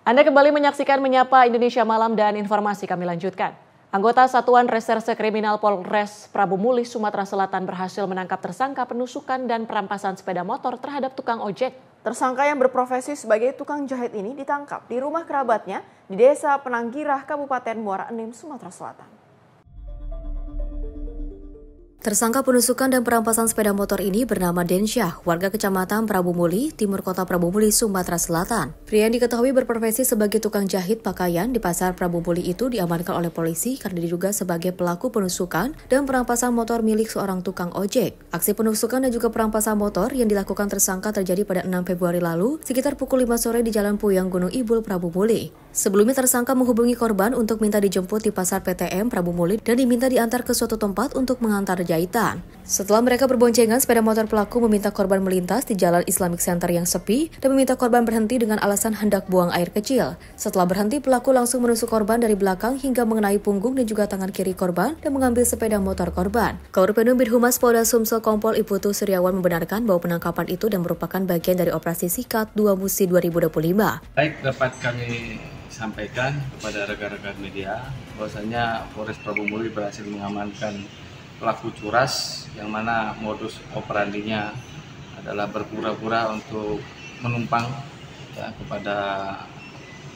Anda kembali menyaksikan Menyapa Indonesia Malam dan informasi kami lanjutkan. Anggota Satuan Reserse Kriminal Polres Prabu Mulih, Sumatera Selatan berhasil menangkap tersangka penusukan dan perampasan sepeda motor terhadap tukang ojek. Tersangka yang berprofesi sebagai tukang jahit ini ditangkap di rumah kerabatnya di Desa Penanggirah, Kabupaten Muara Enim, Sumatera Selatan. Tersangka penusukan dan perampasan sepeda motor ini bernama Densyah, warga Kecamatan Prabu Mulih, Timur Kota Prabu Mulih, Sumatera Selatan. Pria yang diketahui berprofesi sebagai tukang jahit pakaian di Pasar Prabu Mulih itu diamankan oleh polisi karena diduga sebagai pelaku penusukan dan perampasan motor milik seorang tukang ojek. Aksi penusukan dan juga perampasan motor yang dilakukan tersangka terjadi pada 6 Februari lalu, sekitar pukul 5 sore di Jalan Puyang Gunung Ibul, Prabu Mulih. Sebelumnya tersangka menghubungi korban untuk minta dijemput di Pasar PTM Prabu Mulih dan diminta diantar ke suatu tempat untuk mengantar jahitan. Setelah mereka berboncengan, sepeda motor pelaku meminta korban melintas di Jalan Islamic Center yang sepi dan meminta korban berhenti dengan alasan hendak buang air kecil. Setelah berhenti, pelaku langsung menusuk korban dari belakang hingga mengenai punggung dan juga tangan kiri korban dan mengambil sepeda motor korban. Kabupaten Binhumas Polda Sumsel Kompol Iputu Suryawan membenarkan bahwa penangkapan itu dan merupakan bagian dari operasi Sikat 2 Musi 2025. Baik, dapat kami sampaikan kepada rekan-rekan media bahwasanya Polres Prabu Mulih berhasil mengamankan pelaku curas yang mana modus operandinya adalah berpura-pura untuk menumpang ya, kepada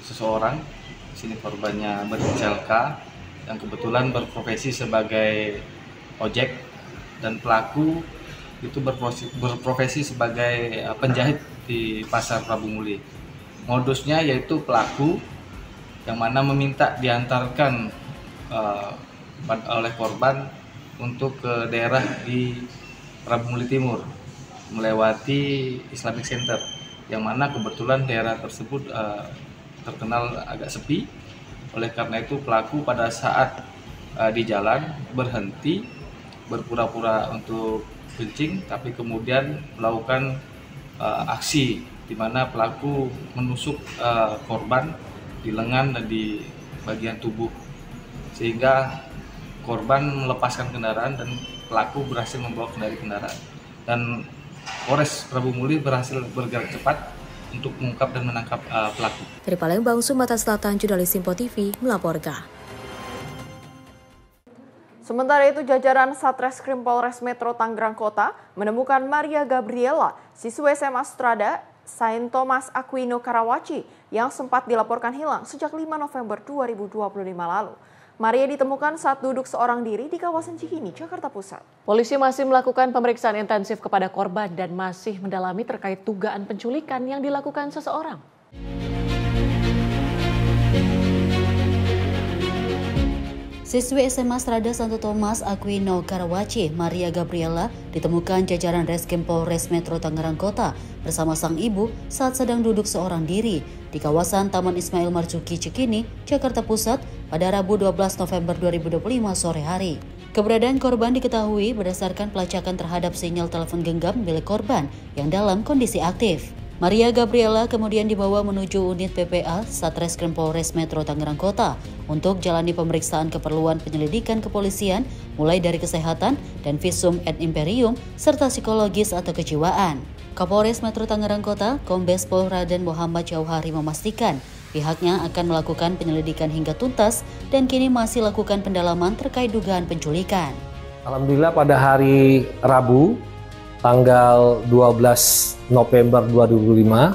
seseorang. Di sini korbannya berinisial K yang kebetulan berprofesi sebagai ojek dan pelaku itu berprofesi sebagai penjahit di Pasar Prabu Mulih. Modusnya yaitu pelaku yang mana meminta diantarkan oleh korban untuk ke daerah di Prabu Mulih Timur melewati Islamic Center, yang mana kebetulan daerah tersebut terkenal agak sepi. Oleh karena itu pelaku pada saat di jalan berhenti berpura-pura untuk kencing, tapi kemudian melakukan aksi di mana pelaku menusuk korban di lengan dan di bagian tubuh, sehingga korban melepaskan kendaraan dan pelaku berhasil membawa kendali kendaraan. Dan Polres Prabu Mulih berhasil bergerak cepat untuk mengungkap dan menangkap pelaku. Dari Palembang, Sumatera Selatan, jurnalis Simpo TV melaporkan. Sementara itu, jajaran Satreskrim Polres Metro Tangerang Kota menemukan Maria Gabriela, siswa SMA Strada Saint Thomas Aquino Karawaci, yang sempat dilaporkan hilang sejak 5 November 2025 lalu. Maria ditemukan saat duduk seorang diri di kawasan Cikini, Jakarta Pusat. Polisi masih melakukan pemeriksaan intensif kepada korban dan masih mendalami terkait dugaan penculikan yang dilakukan seseorang. Siswi SMA Strada Santo Thomas Aquino Karawaci, Maria Gabriela, ditemukan jajaran Reskrim Polres Metro Tangerang Kota bersama sang ibu saat sedang duduk seorang diri di kawasan Taman Ismail Marzuki Cikini, Jakarta Pusat pada Rabu 12 November 2025 sore hari. Keberadaan korban diketahui berdasarkan pelacakan terhadap sinyal telepon genggam milik korban yang dalam kondisi aktif. Maria Gabriela kemudian dibawa menuju unit PPA Satreskrim Polres Metro Tangerang Kota untuk jalani pemeriksaan keperluan penyelidikan kepolisian mulai dari kesehatan dan visum et imperium serta psikologis atau kejiwaan. Kapolres Metro Tangerang Kota, Kombes Pol Raden Muhammad Jauhari memastikan pihaknya akan melakukan penyelidikan hingga tuntas dan kini masih lakukan pendalaman terkait dugaan penculikan. Alhamdulillah pada hari Rabu tanggal 12 November 2025,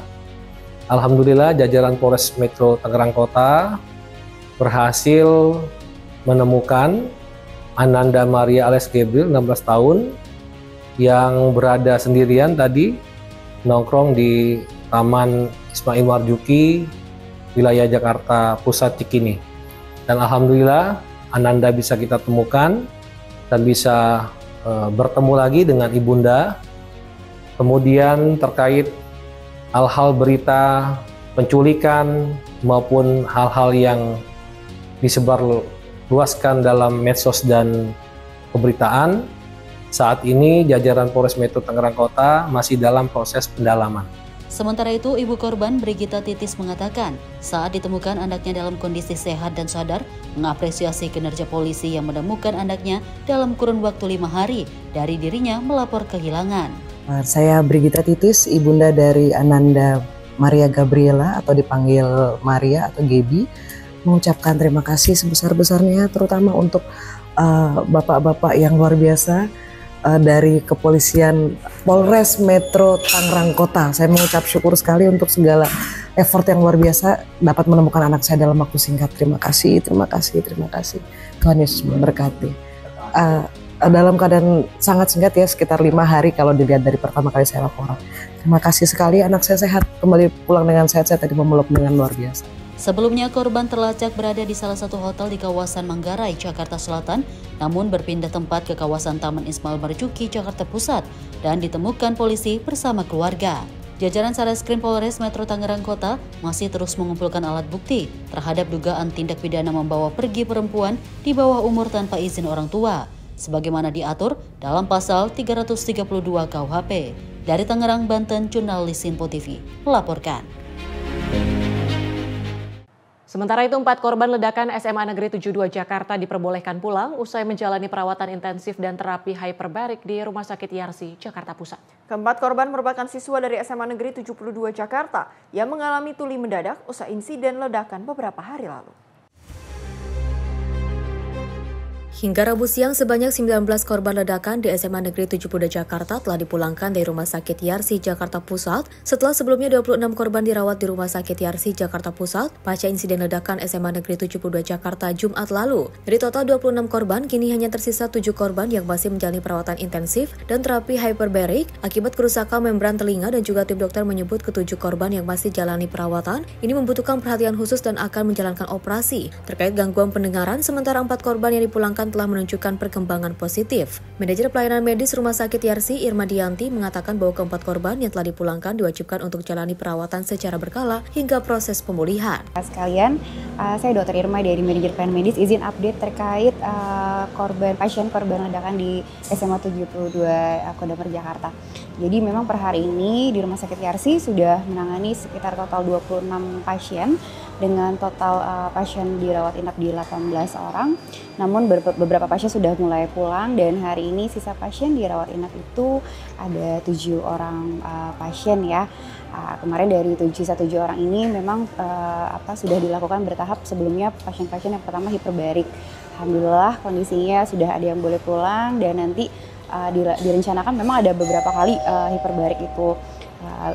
alhamdulillah jajaran Polres Metro Tangerang Kota berhasil menemukan Ananda Maria alias Gabriel 16 tahun yang berada sendirian tadi nongkrong di Taman Ismail Marzuki wilayah Jakarta Pusat Cikini. Dan alhamdulillah Ananda bisa kita temukan dan bisa bertemu lagi dengan ibunda. Kemudian terkait hal-hal berita penculikan maupun hal-hal yang disebarluaskan dalam medsos dan pemberitaan, saat ini jajaran Polres Metro Tangerang Kota masih dalam proses pendalaman. Sementara itu, ibu korban Brigita Titis mengatakan saat ditemukan anaknya dalam kondisi sehat dan sadar, mengapresiasi kinerja polisi yang menemukan anaknya dalam kurun waktu 5 hari dari dirinya melapor kehilangan. Saya Brigita Titis, ibunda dari Ananda Maria Gabriela atau dipanggil Maria atau Gaby, mengucapkan terima kasih sebesar-besarnya terutama untuk bapak-bapak yang luar biasa dari kepolisian Polres Metro Tangerang Kota. Saya mengucap syukur sekali untuk segala effort yang luar biasa dapat menemukan anak saya dalam waktu singkat. Terima kasih, terima kasih, terima kasih. Tuhan Yesus memberkati. Dalam keadaan sangat singkat ya, sekitar 5 hari kalau dilihat dari pertama kali saya laporan. Terima kasih sekali, anak saya sehat, kembali pulang dengan sehat. Saya tadi memeluk dengan luar biasa. Sebelumnya korban terlacak berada di salah satu hotel di kawasan Manggarai, Jakarta Selatan, namun berpindah tempat ke kawasan Taman Ismail Marzuki, Jakarta Pusat, dan ditemukan polisi bersama keluarga. Jajaran Satreskrim Polres Metro Tangerang Kota masih terus mengumpulkan alat bukti terhadap dugaan tindak pidana membawa pergi perempuan di bawah umur tanpa izin orang tua, sebagaimana diatur dalam pasal 332 KUHP. Dari Tangerang, Banten, jurnalis Simpo TV melaporkan. Sementara itu, 4 korban ledakan SMA Negeri 72 Jakarta diperbolehkan pulang usai menjalani perawatan intensif dan terapi hyperbarik di Rumah Sakit Yarsi, Jakarta Pusat. Keempat korban merupakan siswa dari SMA Negeri 72 Jakarta yang mengalami tuli mendadak usai insiden ledakan beberapa hari lalu. Hingga Rabu siang, sebanyak 19 korban ledakan di SMA Negeri 72 Jakarta telah dipulangkan dari Rumah Sakit Yarsi, Jakarta Pusat, setelah sebelumnya 26 korban dirawat di Rumah Sakit Yarsi, Jakarta Pusat pasca insiden ledakan SMA Negeri 72 Jakarta Jumat lalu. Dari total 26 korban, kini hanya tersisa 7 korban yang masih menjalani perawatan intensif dan terapi hyperbarik akibat kerusakan membran telinga, dan juga tim dokter menyebut ke-7 korban yang masih jalani perawatan ini membutuhkan perhatian khusus dan akan menjalankan operasi. Terkait gangguan pendengaran, sementara 4 korban yang dipulangkan telah menunjukkan perkembangan positif. Manajer Pelayanan Medis Rumah Sakit Yarsi, Irma Dianti, mengatakan bahwa keempat korban yang telah dipulangkan diwajibkan untuk jalani perawatan secara berkala hingga proses pemulihan. Sekalian, saya Dr. Irma dari Manajer Pelayanan Medis, izin update terkait pasien korban ledakan di SMA 72 Kodamar, Jakarta. Jadi memang per hari ini di Rumah Sakit Yarsi sudah menangani sekitar total 26 pasien dengan total pasien dirawat inap di 18 orang. Namun beberapa pasien sudah mulai pulang dan hari ini sisa pasien dirawat inap itu ada 7 orang pasien ya. Kemarin dari sisa 7 orang ini memang sudah dilakukan bertahap. Sebelumnya pasien-pasien yang pertama hiperbarik. Alhamdulillah kondisinya sudah ada yang boleh pulang dan nanti direncanakan memang ada beberapa kali hiperbarik itu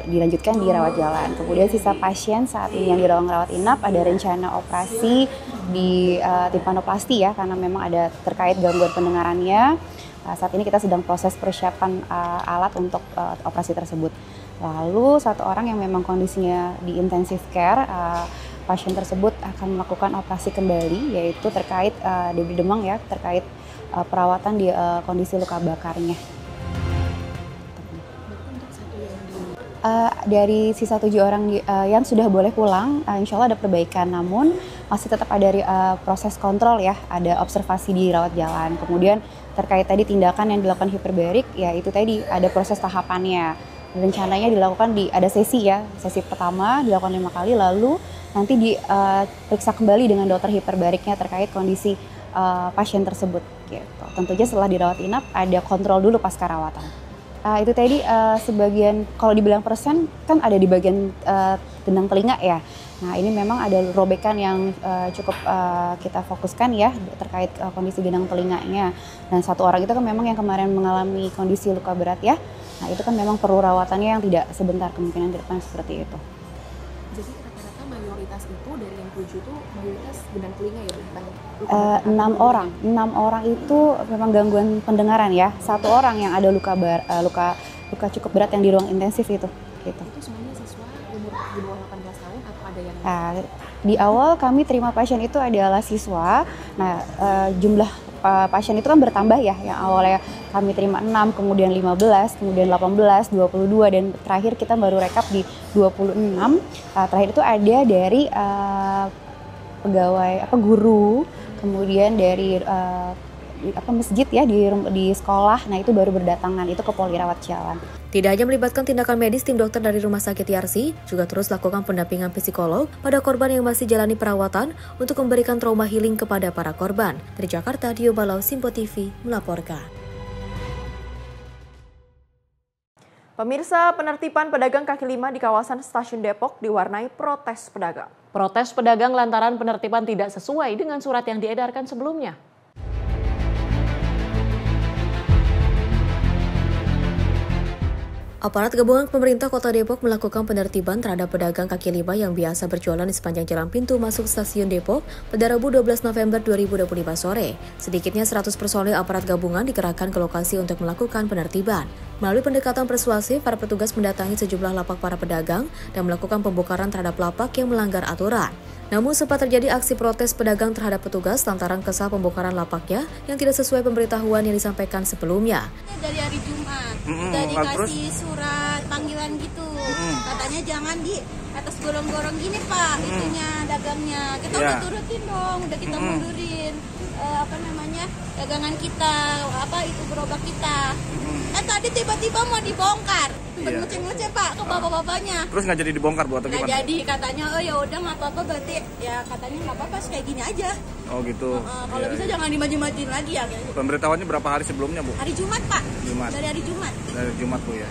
dilanjutkan di rawat jalan. Kemudian sisa pasien saat ini yang dirawat inap ada rencana operasi di timpanoplasti ya, karena memang ada terkait gangguan pendengarannya. Saat ini kita sedang proses persiapan alat untuk operasi tersebut. Lalu 1 orang yang memang kondisinya di intensive care, pasien tersebut akan melakukan operasi kembali, yaitu terkait debri demam ya, terkait perawatan di kondisi luka bakarnya. Dari sisa 7 orang yang sudah boleh pulang, insya Allah ada perbaikan, namun masih tetap ada proses kontrol ya, ada observasi di rawat jalan. Kemudian terkait tadi tindakan yang dilakukan hiperbarik, ya itu tadi ada proses tahapannya. Rencananya dilakukan ada sesi ya, sesi pertama dilakukan 5 kali, lalu nanti diperiksa kembali dengan dokter hiperbariknya terkait kondisi pasien tersebut. Gitu. Tentunya setelah dirawat inap ada kontrol dulu pasca rawatan. Itu tadi sebagian, kalau dibilang persen kan ada di bagian gendang telinga ya. Nah ini memang ada robekan yang cukup kita fokuskan ya terkait kondisi gendang telinganya. Dan 1 orang itu kan memang yang kemarin mengalami kondisi luka berat ya. Nah itu kan memang perlu rawatannya yang tidak sebentar, kemungkinan ke depan seperti itu. Jadi rata-rata mayoritas itu dari yang 7 itu mayoritas gendang telinga ya, bukan? 6 orang itu memang gangguan pendengaran ya. 1 orang yang ada luka cukup berat yang di ruang intensif itu. Gitu. Itu semuanya siswa umur di bawah 18 tahun atau ada yang? Di awal kami terima pasien itu adalah siswa. Nah jumlah pasien itu kan bertambah ya, yang awalnya kami terima 6, kemudian 15, kemudian 18, 22, dan terakhir kita baru rekap di 26. Terakhir itu ada dari pegawai guru, kemudian dari masjid ya di sekolah. Nah itu baru berdatangan itu ke poli rawat jalan. Tidak hanya melibatkan tindakan medis, tim dokter dari Rumah Sakit Yarsi juga terus lakukan pendampingan psikolog pada korban yang masih jalani perawatan untuk memberikan trauma healing kepada para korban. Dari Jakarta, Dio Balau, Simpo TV melaporkan. Pemirsa, penertiban pedagang kaki lima di kawasan Stasiun Depok diwarnai protes pedagang. Protes pedagang lantaran penertiban tidak sesuai dengan surat yang diedarkan sebelumnya. Aparat gabungan pemerintah Kota Depok melakukan penertiban terhadap pedagang kaki lima yang biasa berjualan di sepanjang jalan pintu masuk Stasiun Depok pada Rabu 12 November 2025 sore. Sedikitnya 100 personil aparat gabungan dikerahkan ke lokasi untuk melakukan penertiban. Melalui pendekatan persuasif, para petugas mendatangi sejumlah lapak para pedagang dan melakukan pembongkaran terhadap lapak yang melanggar aturan. Namun sempat terjadi aksi protes pedagang terhadap petugas lantaran kesal pembongkaran lapaknya yang tidak sesuai pemberitahuan yang disampaikan sebelumnya. Dari hari Jumat, udah dikasih surat panggilan gitu. Katanya jangan di atas gorong-gorong gini Pak, itunya dagangnya. Kita udah turutin dong, udah kita mundurin dagangan kita, itu gerobak kita. Tadi tiba-tiba mau dibongkar. Ngecek-ngecek Pak ke bapak-bapaknya. Terus nggak jadi dibongkar Bu atau gimana? Nggak jadi, katanya ya udah nggak apa-apa, berarti ya katanya nggak apa-apa kayak gini aja. Oh gitu. Kalau bisa jangan dimaju-majuin lagi ya. Pemberitahuannya berapa hari sebelumnya Bu? Hari Jumat Pak. Jumat. Dari hari Jumat. Dari Jumat Bu ya.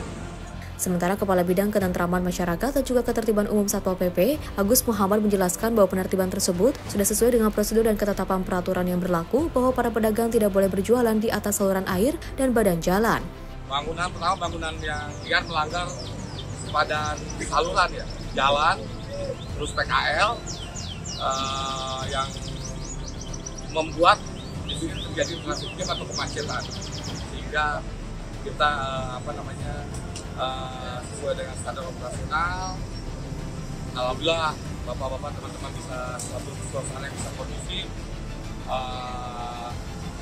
Sementara Kepala Bidang Ketentraman Masyarakat dan juga Ketertiban Umum Satpol PP, Agus Muhammad menjelaskan bahwa penertiban tersebut sudah sesuai dengan prosedur dan ketetapan peraturan yang berlaku bahwa para pedagang tidak boleh berjualan di atas saluran air dan badan jalan. Bangunan pertama bangunan yang liar melanggar badan saluran ya, jalan, terus PKL yang membuat di sini terjadi traffic atau kemacetan, sehingga kita sesuai dengan standar operasional. Alhamdulillah bapak-bapak teman-teman bisa suatu suasana bisa kondisi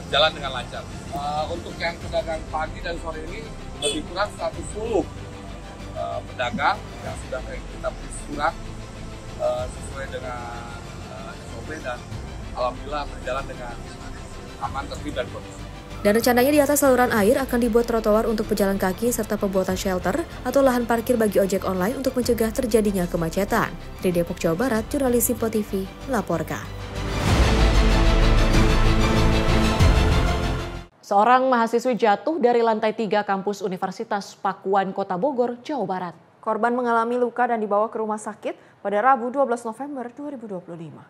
berjalan dengan lancar. Untuk yang pedagang pagi dan sore ini lebih kurang 110 pedagang yang sudah kita beri surat sesuai dengan SOP dan alhamdulillah berjalan dengan aman, tertib, dan kondusif. Dan rencananya di atas saluran air akan dibuat trotoar untuk pejalan kaki serta pembuatan shelter atau lahan parkir bagi ojek online untuk mencegah terjadinya kemacetan. Di Depok, Jawa Barat, jurnalis Simpo TV melaporkan. Seorang mahasiswi jatuh dari lantai 3 kampus Universitas Pakuan, Kota Bogor, Jawa Barat. Korban mengalami luka dan dibawa ke rumah sakit pada Rabu 12 November 2025.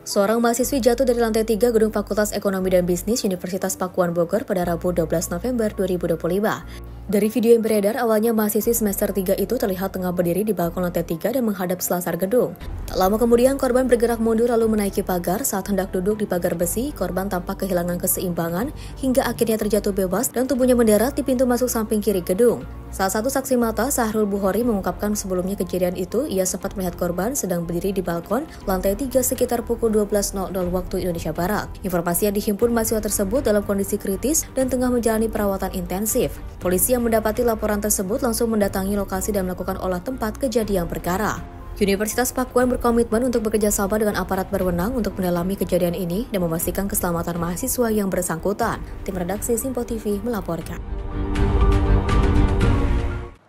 Seorang mahasiswi jatuh dari lantai 3 Gedung Fakultas Ekonomi dan Bisnis Universitas Pakuan Bogor pada Rabu 12 November 2025. Dari video yang beredar, awalnya mahasiswi semester 3 itu terlihat tengah berdiri di balkon lantai 3 dan menghadap selasar gedung. Tak lama kemudian, korban bergerak mundur lalu menaiki pagar. Saat hendak duduk di pagar besi, korban tampak kehilangan keseimbangan hingga akhirnya terjatuh bebas dan tubuhnya mendarat di pintu masuk samping kiri gedung. Salah satu saksi mata, Sahrul Buhori, mengungkapkan sebelumnya kejadian itu, ia sempat melihat korban sedang berdiri di balkon lantai 3 sekitar pukul 12.00 waktu Indonesia Barat. Informasi yang dihimpun mahasiswa tersebut dalam kondisi kritis dan tengah menjalani perawatan intensif. Polisi yang mendapati laporan tersebut langsung mendatangi lokasi dan melakukan olah tempat kejadian perkara. Universitas Pakuan berkomitmen untuk bekerja sama dengan aparat berwenang untuk mendalami kejadian ini dan memastikan keselamatan mahasiswa yang bersangkutan. Tim redaksi Simpo TV melaporkan.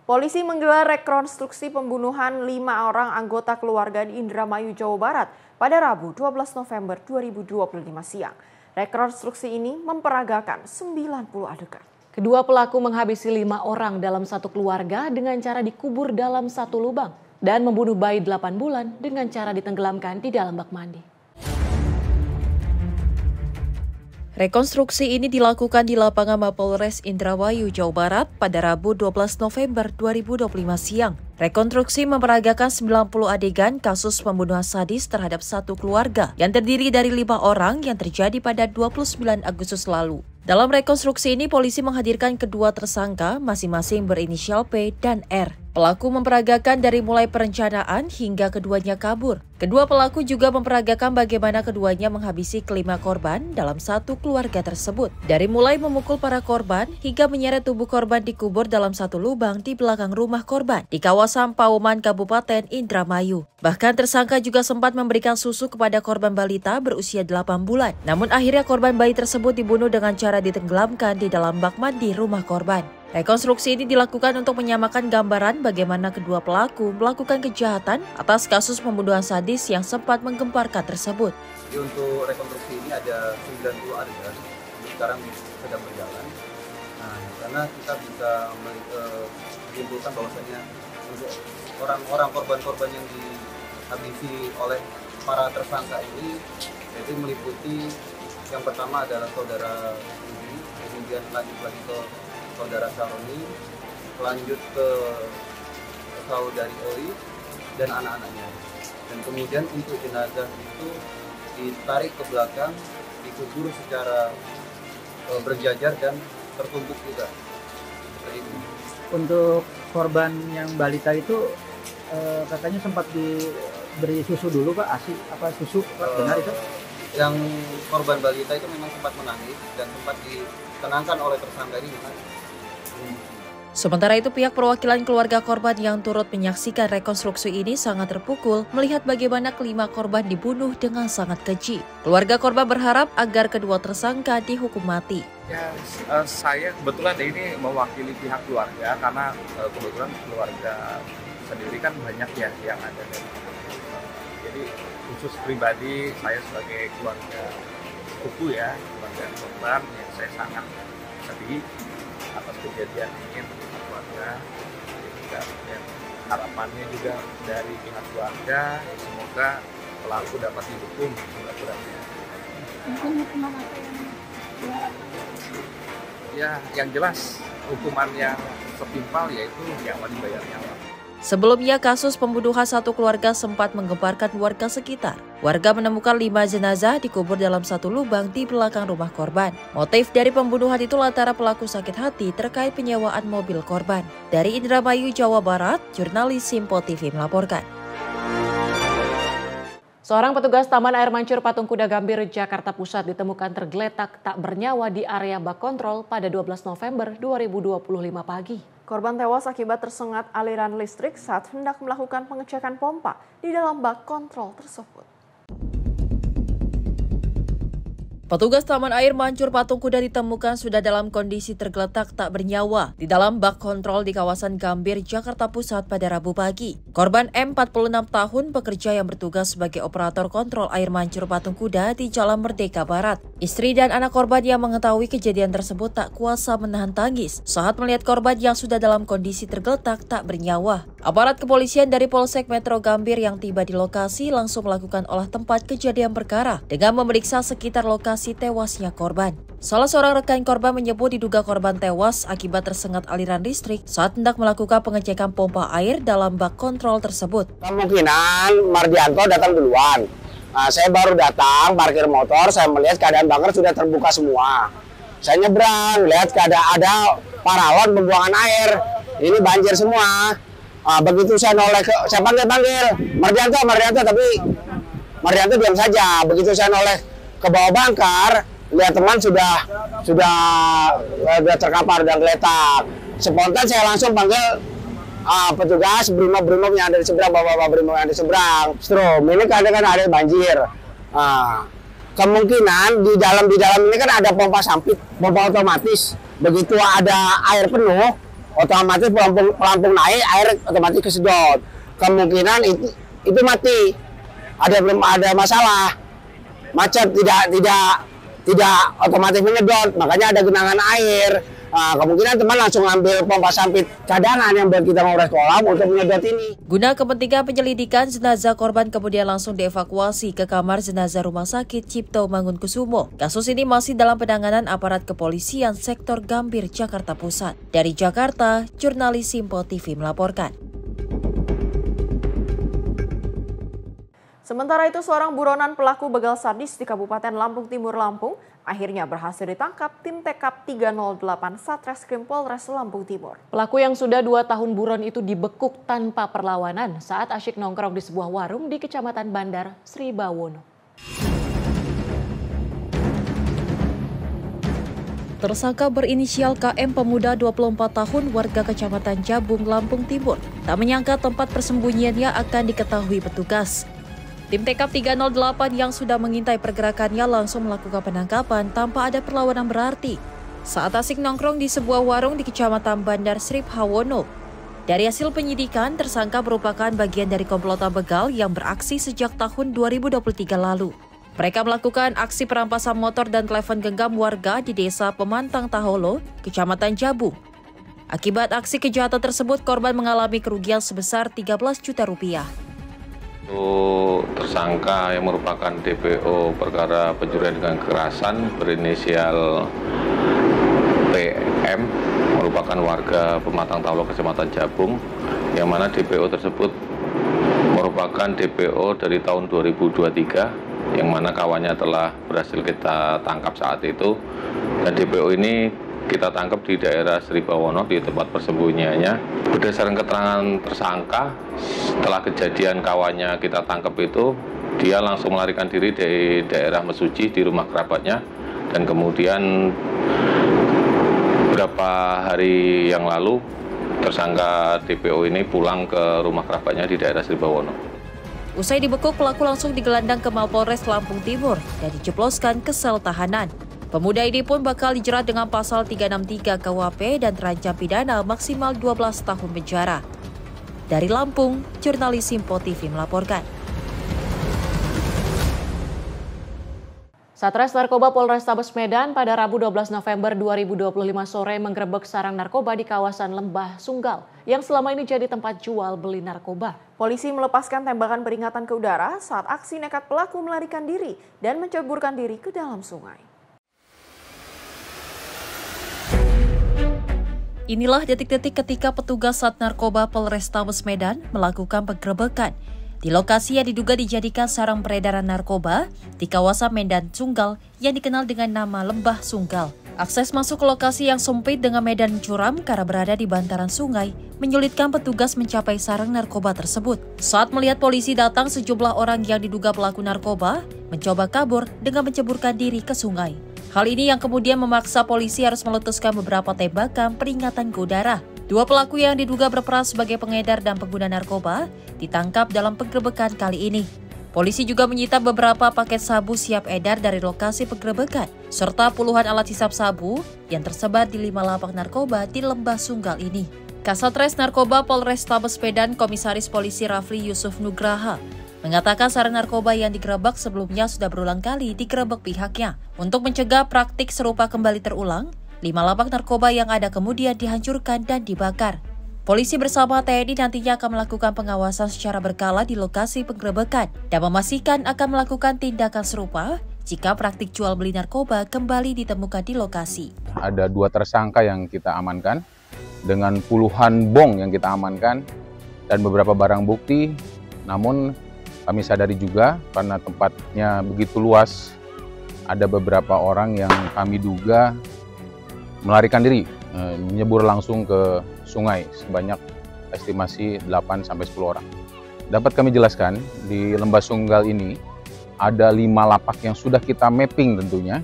Polisi menggelar rekonstruksi pembunuhan 5 orang anggota keluarga di Indramayu, Jawa Barat pada Rabu 12 November 2025 siang. Rekonstruksi ini memperagakan 90 adegan. Kedua pelaku menghabisi 5 orang dalam satu keluarga dengan cara dikubur dalam satu lubang dan membunuh bayi 8 bulan dengan cara ditenggelamkan di dalam bak mandi. Rekonstruksi ini dilakukan di lapangan Mapolres Indramayu, Jawa Barat pada Rabu 12 November 2025 siang. Rekonstruksi memperagakan 90 adegan kasus pembunuhan sadis terhadap satu keluarga yang terdiri dari 5 orang yang terjadi pada 29 Agustus lalu. Dalam rekonstruksi ini, polisi menghadirkan kedua tersangka masing-masing berinisial P dan R. Pelaku memperagakan dari mulai perencanaan hingga keduanya kabur. Kedua pelaku juga memperagakan bagaimana keduanya menghabisi kelima korban dalam satu keluarga tersebut. Dari mulai memukul para korban hingga menyeret tubuh korban dikubur dalam satu lubang di belakang rumah korban di kawasan Pauman, Kabupaten Indramayu. Bahkan tersangka juga sempat memberikan susu kepada korban balita berusia 8 bulan. Namun akhirnya korban bayi tersebut dibunuh dengan cara ditenggelamkan di dalam bak mandi rumah korban. Rekonstruksi ini dilakukan untuk menyamakan gambaran bagaimana kedua pelaku melakukan kejahatan atas kasus pembunuhan sadis yang sempat menggemparkan tersebut. Jadi untuk rekonstruksi ini ada 90 adegan, sekarang sedang berjalan. Nah, karena kita bisa menyimpulkan bahwasanya untuk orang-orang korban-korban yang dihabisi oleh para tersangka ini, yaitu meliputi yang pertama adalah saudara Budi, kemudian lanjut lagi ke saudara Saroni, lanjut ke saudari Oli dan anak-anaknya. Dan kemudian untuk jenazah itu ditarik ke belakang, dikubur secara berjajar dan tertumpuk juga. Seperti itu. Untuk korban yang balita itu katanya sempat diberi susu dulu Pak, ASI apa susu Pak, benar itu? Yang korban balita itu memang sempat menangis dan sempat ditenangkan oleh tersangka ini. Sementara itu, pihak perwakilan keluarga korban yang turut menyaksikan rekonstruksi ini sangat terpukul melihat bagaimana kelima korban dibunuh dengan sangat keji. Keluarga korban berharap agar kedua tersangka dihukum mati. Ya, saya kebetulan ini mewakili pihak keluarga karena kebetulan keluarga sendiri kan banyak ya yang ada. Jadi khusus pribadi saya sebagai keluarga sepupu ya, keluarga korban, yang saya sangat sedih atas kejadian ini untuk keluarga. Dan harapannya juga dari pihak keluarga, semoga pelaku dapat dihukum seberat-beratnya. Mungkin hukuman apa yang yang jelas hukuman yang setimpal yaitu nyawa dibayar nyawa. Sebelumnya, kasus pembunuhan satu keluarga sempat menggemparkan warga sekitar. Warga menemukan 5 jenazah dikubur dalam satu lubang di belakang rumah korban. Motif dari pembunuhan itu lantaran pelaku sakit hati terkait penyewaan mobil korban. Dari Indramayu, Jawa Barat, jurnalis Simpo TV melaporkan. Seorang petugas Taman Air Mancur Patung Kuda Gambir, Jakarta Pusat ditemukan tergeletak tak bernyawa di area bak kontrol pada 12 November 2025 pagi. Korban tewas akibat tersengat aliran listrik saat hendak melakukan pengecekan pompa di dalam bak kontrol tersebut. Petugas Taman Air Mancur Patung Kuda ditemukan sudah dalam kondisi tergeletak tak bernyawa di dalam bak kontrol di kawasan Gambir, Jakarta Pusat pada Rabu pagi. Korban M, 46 tahun, pekerja yang bertugas sebagai operator kontrol air mancur Patung Kuda di Jalan Merdeka Barat. Istri dan anak korban yang mengetahui kejadian tersebut tak kuasa menahan tangis saat melihat korban yang sudah dalam kondisi tergeletak tak bernyawa. Aparat kepolisian dari Polsek Metro Gambir yang tiba di lokasi langsung melakukan olah tempat kejadian perkara dengan memeriksa sekitar lokasi tewasnya korban. Salah seorang rekan korban menyebut diduga korban tewas akibat tersengat aliran listrik saat hendak melakukan pengecekan pompa air dalam bak kontrol tersebut. Kemungkinan Mardianto datang duluan. Nah, saya baru datang, parkir motor, saya melihat keadaan bakar sudah terbuka semua. Saya nyebrang, lihat keadaan ada paralon pembuangan air. Ini banjir semua. Nah, begitu saya noleh saya panggil Mardianto, tapi Mardianto diam saja. Begitu saya noleh ke bawah bangkar, lihat teman sudah terkapar dan geletak. Spontan saya langsung panggil petugas brimob yang ada di seberang, bapak-bapak brimob yang ada di seberang. Strom, ini kan ada banjir. Kemungkinan di dalam ini kan ada pompa sampit, pompa otomatis. Begitu ada air penuh, otomatis pelampung naik, air otomatis kesedot. Kemungkinan itu mati. Belum ada masalah. Macet tidak otomatis menyedot, makanya ada genangan air. Kemungkinan teman langsung ambil pompa sampit cadangan yang buat kita ngores kolam untuk menyedot ini. Guna kepentingan penyelidikan, jenazah korban kemudian langsung dievakuasi ke kamar jenazah Rumah Sakit Cipto Mangunkusumo. Kasus ini masih dalam penanganan aparat kepolisian sektor Gambir, Jakarta Pusat. Dari Jakarta, jurnalis Simpo TV melaporkan. Sementara itu, seorang buronan pelaku begal sadis di Kabupaten Lampung Timur, Lampung akhirnya berhasil ditangkap tim TKP 308 Satreskrim Polres Lampung Timur. Pelaku yang sudah 2 tahun buron itu dibekuk tanpa perlawanan saat asyik nongkrong di sebuah warung di Kecamatan Bandar, Sri Bawono. Tersangka berinisial KM, pemuda 24 tahun warga Kecamatan Jabung, Lampung Timur, tak menyangka tempat persembunyiannya akan diketahui petugas. Tim TKP 308 yang sudah mengintai pergerakannya langsung melakukan penangkapan tanpa ada perlawanan berarti saat asik nongkrong di sebuah warung di Kecamatan Bandar Sri Bawono. Dari hasil penyidikan, tersangka merupakan bagian dari komplotan begal yang beraksi sejak tahun 2023 lalu. Mereka melakukan aksi perampasan motor dan telepon genggam warga di Desa Pemantang Taholo, Kecamatan Jabung. Akibat aksi kejahatan tersebut, korban mengalami kerugian sebesar 13 juta rupiah. Tersangka yang merupakan DPO perkara pencurian dengan kekerasan berinisial PM merupakan warga Pematang Taholo, Kecamatan Jabung, yang mana DPO tersebut merupakan DPO dari tahun 2023, yang mana kawannya telah berhasil kita tangkap saat itu, dan DPO ini kita tangkap di daerah Sri Bawono di tempat persembunyiannya. Berdasarkan keterangan tersangka, setelah kejadian kawannya kita tangkap itu, dia langsung melarikan diri dari daerah Mesuji di rumah kerabatnya, dan kemudian beberapa hari yang lalu tersangka DPO ini pulang ke rumah kerabatnya di daerah Sri Bawono. Usai dibekuk, pelaku langsung digelandang ke Mapolres Lampung Timur dan dijebloskan ke sel tahanan. Pemuda ini pun bakal dijerat dengan pasal 363 KUHP dan terancam pidana maksimal 12 tahun penjara. Dari Lampung, jurnalis Simpo TV melaporkan. Satres Narkoba Polrestabes Medan pada Rabu 12 November 2025 sore menggerebek sarang narkoba di kawasan Lembah Sunggal yang selama ini jadi tempat jual beli narkoba. Polisi melepaskan tembakan peringatan ke udara saat aksi nekat pelaku melarikan diri dan menceburkan diri ke dalam sungai. Inilah detik-detik ketika petugas Sat Narkoba Polrestabes Medan melakukan penggerebekan di lokasi yang diduga dijadikan sarang peredaran narkoba di kawasan Medan Sunggal yang dikenal dengan nama Lembah Sunggal. Akses masuk ke lokasi yang sempit dengan medan curam karena berada di bantaran sungai menyulitkan petugas mencapai sarang narkoba tersebut. Saat melihat polisi datang, sejumlah orang yang diduga pelaku narkoba mencoba kabur dengan menceburkan diri ke sungai. Hal ini yang kemudian memaksa polisi harus meletuskan beberapa tembakan peringatan ke udara. 2 pelaku yang diduga berperan sebagai pengedar dan pengguna narkoba ditangkap dalam penggerebekan kali ini. Polisi juga menyita beberapa paket sabu siap edar dari lokasi penggerebekan, serta puluhan alat hisap sabu yang tersebar di 5 lapak narkoba di Lembah Sunggal ini. Kasatres Narkoba Polrestabes Medan Komisaris Polisi Rafli Yusuf Nugraha mengatakan sarang narkoba yang digerebek sebelumnya sudah berulang kali digerebek pihaknya. Untuk mencegah praktik serupa kembali terulang, 5 lapak narkoba yang ada kemudian dihancurkan dan dibakar. Polisi bersama TNI nantinya akan melakukan pengawasan secara berkala di lokasi penggerebekan dan memastikan akan melakukan tindakan serupa jika praktik jual beli narkoba kembali ditemukan di lokasi. Ada 2 tersangka yang kita amankan dengan puluhan bong yang kita amankan dan beberapa barang bukti. Namun kami sadari juga karena tempatnya begitu luas, ada beberapa orang yang kami duga melarikan diri, menyebur langsung ke sungai sebanyak estimasi 8-10 orang. Dapat kami jelaskan, di Lembah Sunggal ini ada 5 lapak yang sudah kita mapping tentunya.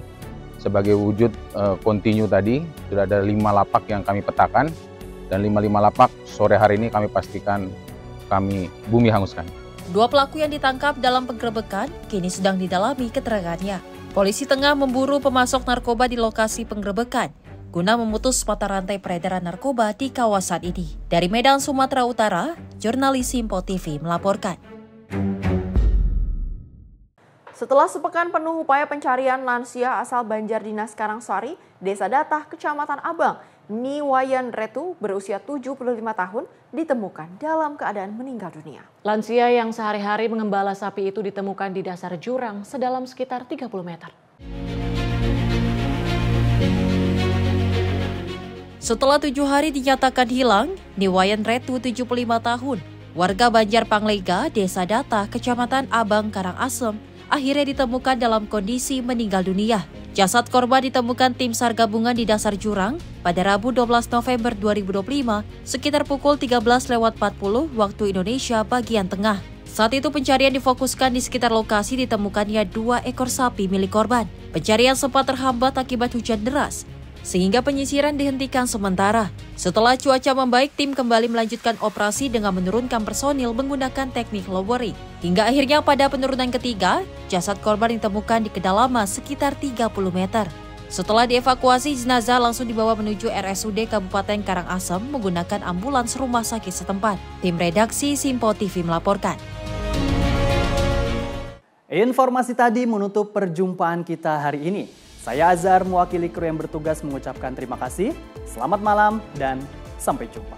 Sebagai wujud kontinu tadi, sudah ada 5 lapak yang kami petakan, dan 5 lapak sore hari ini kami pastikan kami bumi hanguskan. 2 pelaku yang ditangkap dalam penggerebekan kini sedang didalami keterangannya. Polisi tengah memburu pemasok narkoba di lokasi penggerebekan guna memutus mata rantai peredaran narkoba di kawasan ini. Dari Medan, Sumatera Utara, jurnalis Simpo TV melaporkan. Setelah sepekan penuh upaya pencarian lansia asal Banjardinas Karangsari, Desa Datah, Kecamatan Abang, Niwayan Retu berusia 75 tahun ditemukan dalam keadaan meninggal dunia. Lansia yang sehari-hari mengembala sapi itu ditemukan di dasar jurang sedalam sekitar 30 meter. Setelah 7 hari dinyatakan hilang, Niwayan Retu 75 tahun, warga Banjar Panglega, Desa Datah, Kecamatan Abang, Karangasem, akhirnya ditemukan dalam kondisi meninggal dunia. Jasad korban ditemukan tim SAR gabungan di dasar jurang pada Rabu 12 November 2025 sekitar pukul 13.40 waktu Indonesia bagian tengah. Saat itu pencarian difokuskan di sekitar lokasi ditemukannya 2 ekor sapi milik korban. Pencarian sempat terhambat akibat hujan deras, sehingga penyisiran dihentikan sementara. Setelah cuaca membaik, tim kembali melanjutkan operasi dengan menurunkan personil menggunakan teknik lowering. Hingga akhirnya pada penurunan ketiga, jasad korban ditemukan di kedalaman sekitar 30 meter. Setelah dievakuasi, jenazah langsung dibawa menuju RSUD Kabupaten Karangasem menggunakan ambulans rumah sakit setempat. Tim redaksi Simpo TV melaporkan. Informasi tadi menutup perjumpaan kita hari ini. Saya Azhar, mewakili kru yang bertugas mengucapkan terima kasih, selamat malam, dan sampai jumpa.